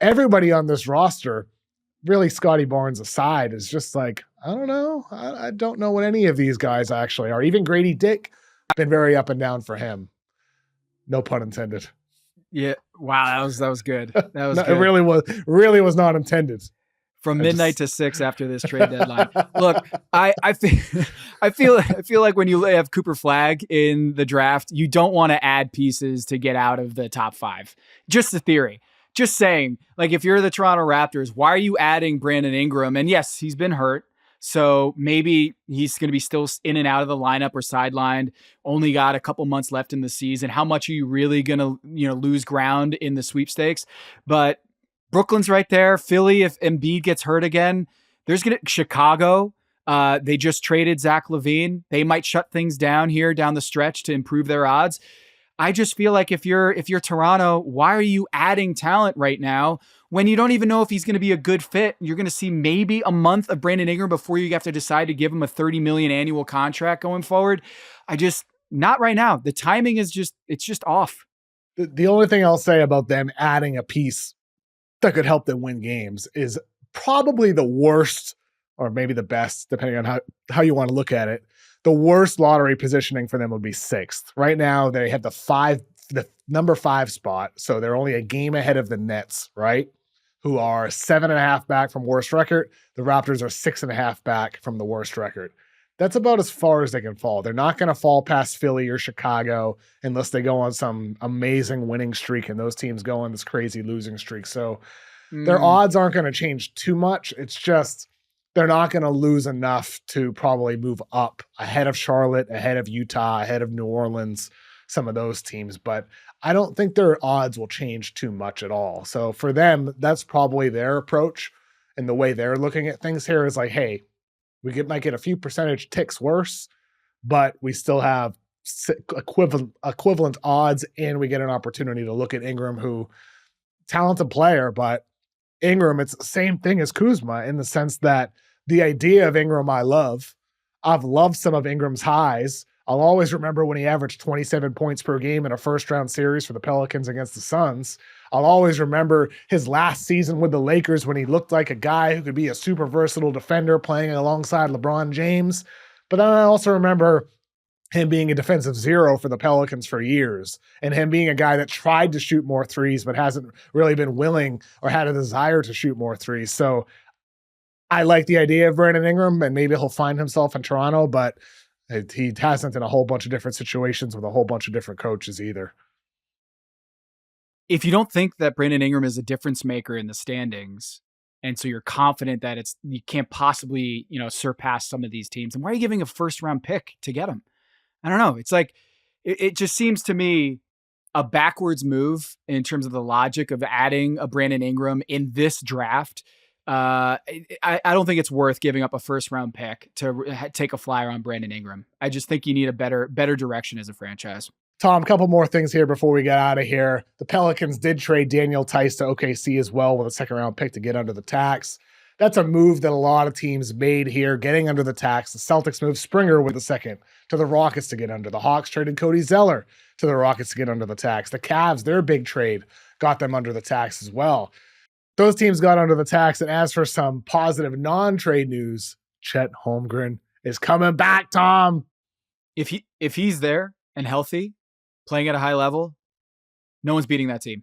everybody on this roster, really Scotty Barnes aside, is just like, I don't know. I don't know what any of these guys actually are. Even Grady Dick, been very up and down for him. No pun intended. Yeah. Wow. That was good. That was No, good. It really was not intended. From midnight to 6 after this trade deadline. Look, I feel like when you have Cooper Flagg in the draft, you don't want to add pieces to get out of the top 5. Just a theory. Just saying, like, if you're the Toronto Raptors, why are you adding Brandon Ingram? And yes, he's been hurt, so maybe he's going to be still in and out of the lineup or sidelined. Only got a couple months left in the season. How much are you really going to, lose ground in the sweepstakes? But Brooklyn's right there. Philly, if Embiid gets hurt again, there's going to Chicago. They just traded Zach LaVine. They might shut things down here down the stretch to improve their odds. I just feel like if you're Toronto, why are you adding talent right now when you don't even know if he's going to be a good fit? You're going to see maybe a month of Brandon Ingram before you have to decide to give him a $30 million annual contract going forward. Not right now. The timing is just off. The only thing I'll say about them adding a piece that could help them win games is probably the worst, or maybe the best, depending on how you want to look at it. The worst lottery positioning for them would be 6th. Right now, they have the number 5 spot, so they're only a game ahead of the Nets, right? Who are 7.5 back from worst record. The Raptors are 6.5 back from the worst record. That's about as far as they can fall. They're not going to fall past Philly or Chicago unless they go on some amazing winning streak and those teams go on this crazy losing streak. So their odds aren't going to change too much. It's just they're not going to lose enough to probably move up ahead of Charlotte, ahead of Utah, ahead of New Orleans, some of those teams. But I don't think their odds will change too much at all. So for them, that's probably their approach. And the way they're looking at things here is like, hey, might get a few percentage ticks worse, but we still have equivalent odds, and we get an opportunity to look at Ingram, who talented player, but Ingram, it's the same thing as Kuzma in the sense that the idea of Ingram I love. I've loved some of Ingram's highs. I'll always remember when he averaged 27 points per game in a first-round series for the Pelicans against the Suns. I'll always remember his last season with the Lakers when he looked like a guy who could be a super versatile defender playing alongside LeBron James. But then I also remember him being a defensive zero for the Pelicans for years, and him being a guy that tried to shoot more threes but hasn't really been willing or had a desire to shoot more threes. So I like the idea of Brandon Ingram, and maybe he'll find himself in Toronto, but he hasn't in a whole bunch of different situations with a whole bunch of different coaches either. If you don't think that Brandon Ingram is a difference maker in the standings, and so you're confident that you can't possibly, surpass some of these teams, and why are you giving a first-round pick to get him? I don't know. It's like, it just seems to me a backwards move in terms of the logic of adding a Brandon Ingram in this draft. I don't think it's worth giving up a first-round pick to take a flyer on Brandon Ingram. I just think you need a better direction as a franchise. Tom, a couple more things here before we get out of here. The Pelicans did trade Daniel Tice to OKC as well with a second-round pick to get under the tax. That's a move that a lot of teams made here, getting under the tax. The Celtics moved Springer with the second to the Rockets to get under. The Hawks traded Cody Zeller to the Rockets to get under the tax. The Cavs, their big trade, got them under the tax as well. Those teams got under the tax. And as for some positive non-trade news, Chet Holmgren is coming back, Tom. If he's there and healthy, playing at a high level, no one's beating that team.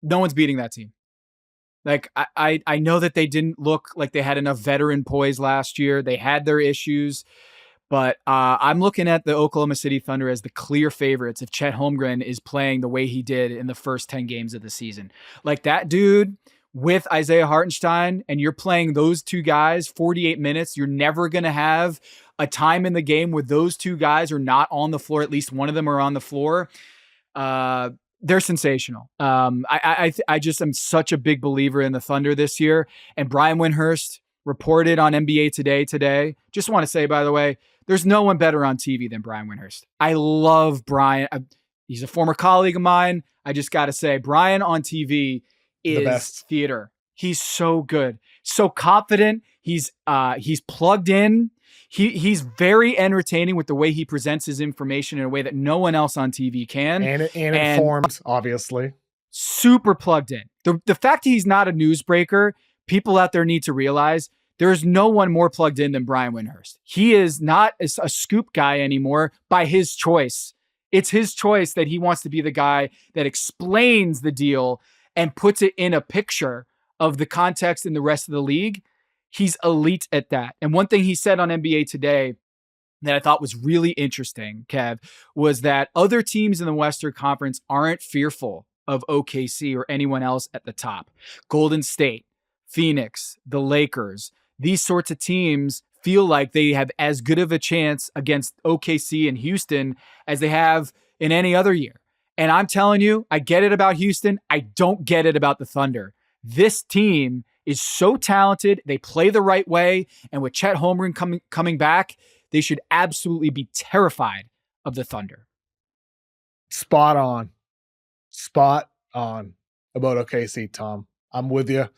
No one's beating that team. Like, I know that they didn't look like they had enough veteran poise last year. They had their issues, but I'm looking at the Oklahoma City Thunder as the clear favorites if Chet Holmgren is playing the way he did in the first 10 games of the season. Like, that dude with Isaiah Hartenstein, and you're playing those two guys 48 minutes, you're never going to have a time in the game where those two guys are not on the floor. At least one of them are on the floor. They're sensational. I just am such a big believer in the Thunder this year. And Brian Windhorst reported on NBA today. Just want to say, by the way, there's no one better on TV than Brian Windhorst. I love Brian. He's a former colleague of mine. I just got to say, Brian on TV is theater. He's so good, so confident. He's plugged in. He's very entertaining with the way he presents his information in a way that no one else on TV can. And informed, obviously. Super plugged in. The fact that he's not a newsbreaker people out there need to realize there is no one more plugged in than Brian Windhorst. He is not a scoop guy anymore by his choice. It's his choice that he wants to be the guy that explains the deal and puts it in a picture of the context in the rest of the league. He's elite at that. And one thing he said on NBA Today that I thought was really interesting, Kev, was that other teams in the Western Conference aren't fearful of OKC or anyone else at the top. Golden State, Phoenix, the Lakers, these sorts of teams feel like they have as good of a chance against OKC and Houston as they have in any other year. And I'm telling you, I get it about Houston. I don't get it about the Thunder. This team is so talented. They play the right way. And with Chet Holmgren coming back, they should absolutely be terrified of the Thunder. Spot on about OKC, Tom. I'm with you.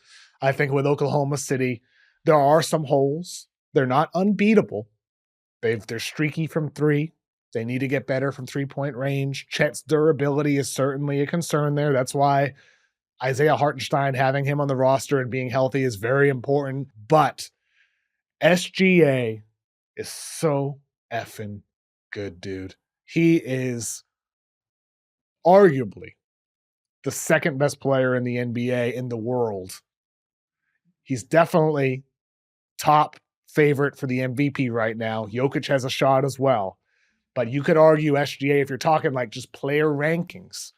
I think with Oklahoma City, there are some holes. They're not unbeatable. They're streaky from three. They need to get better from three-point range. Chet's durability is certainly a concern there. That's why Isaiah Hartenstein, having him on the roster and being healthy is very important. But SGA is so effing good, dude. He is arguably the second best player in the NBA in the world. He's definitely top favorite for the MVP right now. Jokic has a shot as well. But you could argue SGA, if you're talking like just player rankings,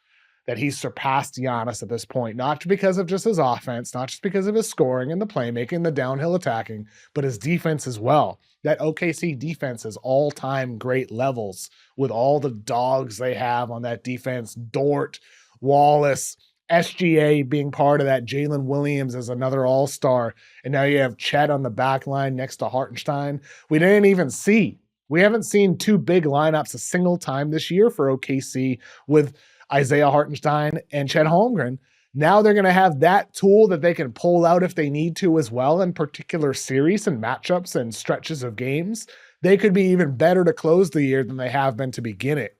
that he's surpassed Giannis at this point, not because of just his offense, not just because of his scoring and the playmaking, the downhill attacking, but his defense as well. That OKC defense is all-time great levels with all the dogs they have on that defense. Dort, Wallace, SGA being part of that. Jalen Williams is another all-star. And now you have Chet on the back line next to Hartenstein. We haven't seen two big lineups a single time this year for OKC with Isaiah Hartenstein and Chet Holmgren. Now they're going to have that tool that they can pull out if they need to as well in particular series and matchups and stretches of games. They could be even better to close the year than they have been to begin it.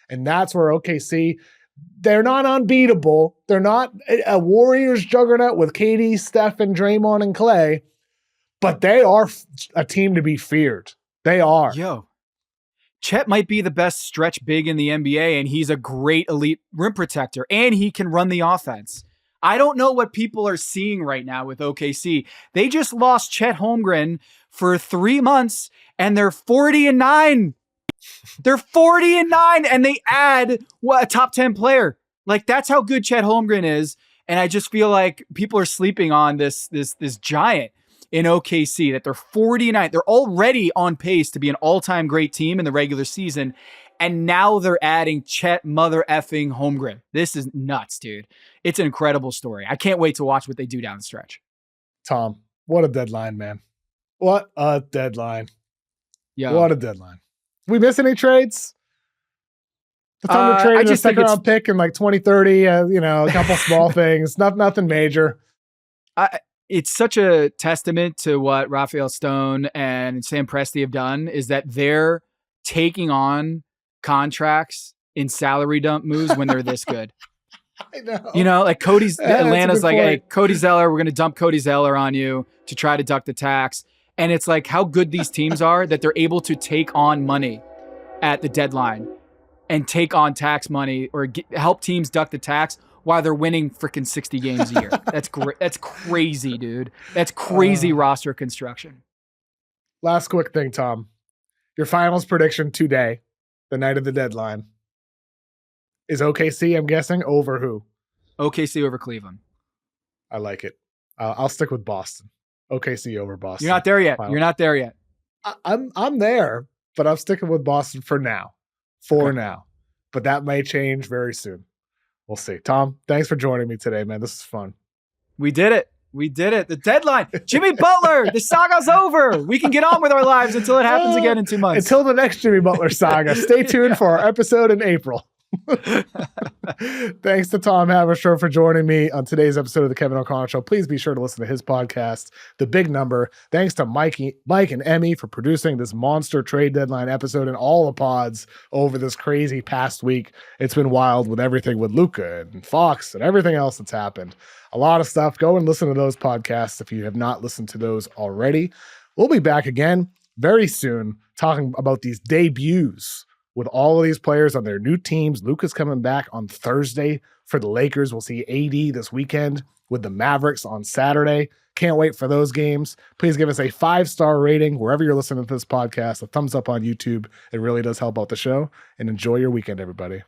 And that's where OKC, they're not unbeatable. They're not a Warriors juggernaut with KD, Steph, and Draymond and Clay, but they are a team to be feared. They are. Yo, Chet might be the best stretch big in the NBA, and he's a great elite rim protector, and he can run the offense. I don't know what people are seeing right now with OKC. They just lost Chet Holmgren for 3 months, and they're 40-9. They're 40-9, and they add a top 10 player. Like, that's how good Chet Holmgren is. And I just feel like people are sleeping on this giant in OKC, that they're 49. They're already on pace to be an all-time great team in the regular season. And now they're adding Chet mother effing Holmgren. This is nuts, dude. It's an incredible story. I can't wait to watch what they do down the stretch. Tom, what a deadline, man. What a deadline. Yeah. What a deadline. We miss any trades? The Thunder traded a second round pick in like 2030, a couple small things, nothing major. It's such a testament to what Raphael Stone and Sam Presti have done, is that they're taking on contracts in salary dump moves when they're this good. I know. Like Atlanta's like, hey, Cody Zeller, we're going to dump Cody Zeller on you to try to duck the tax. And it's like how good these teams are that they're able to take on money at the deadline and take on tax money or help teams duck the tax while they're winning freaking 60 games a year. That's great. That's crazy, dude. That's crazy roster construction. Last quick thing, Tom. Your finals prediction today, the night of the deadline, is OKC, I'm guessing, over who? OKC over Cleveland. I like it. I'll stick with Boston. OKC over Boston. You're not there yet. You're not there yet. I'm there, but I'm sticking with Boston for now. Now. But that may change very soon. We'll see. Tom, thanks for joining me today, man. This is fun. We did it. The deadline. Jimmy Butler, the saga's over. We can get on with our lives until it happens again in 2 months. Until the next Jimmy Butler saga. Stay tuned for our episode in April. Thanks to Tom Haberstroh for joining me on today's episode of the Kevin O'Connor Show. Please be sure to listen to his podcast, The Big Number. Thanks to Mike and Emmy for producing this monster trade deadline episode and all the pods over this crazy past week. It's been wild with everything with Luka and Fox and everything else that's happened. A lot of stuff. Go and listen to those podcasts if you have not listened to those already. We'll be back again very soon talking about these debuts with all of these players on their new teams. Luka's coming back on Thursday for the Lakers. We'll see AD this weekend with the Mavericks on Saturday. Can't wait for those games. Please give us a 5-star rating wherever you're listening to this podcast, a thumbs up on YouTube. It really does help out the show. And enjoy your weekend, everybody.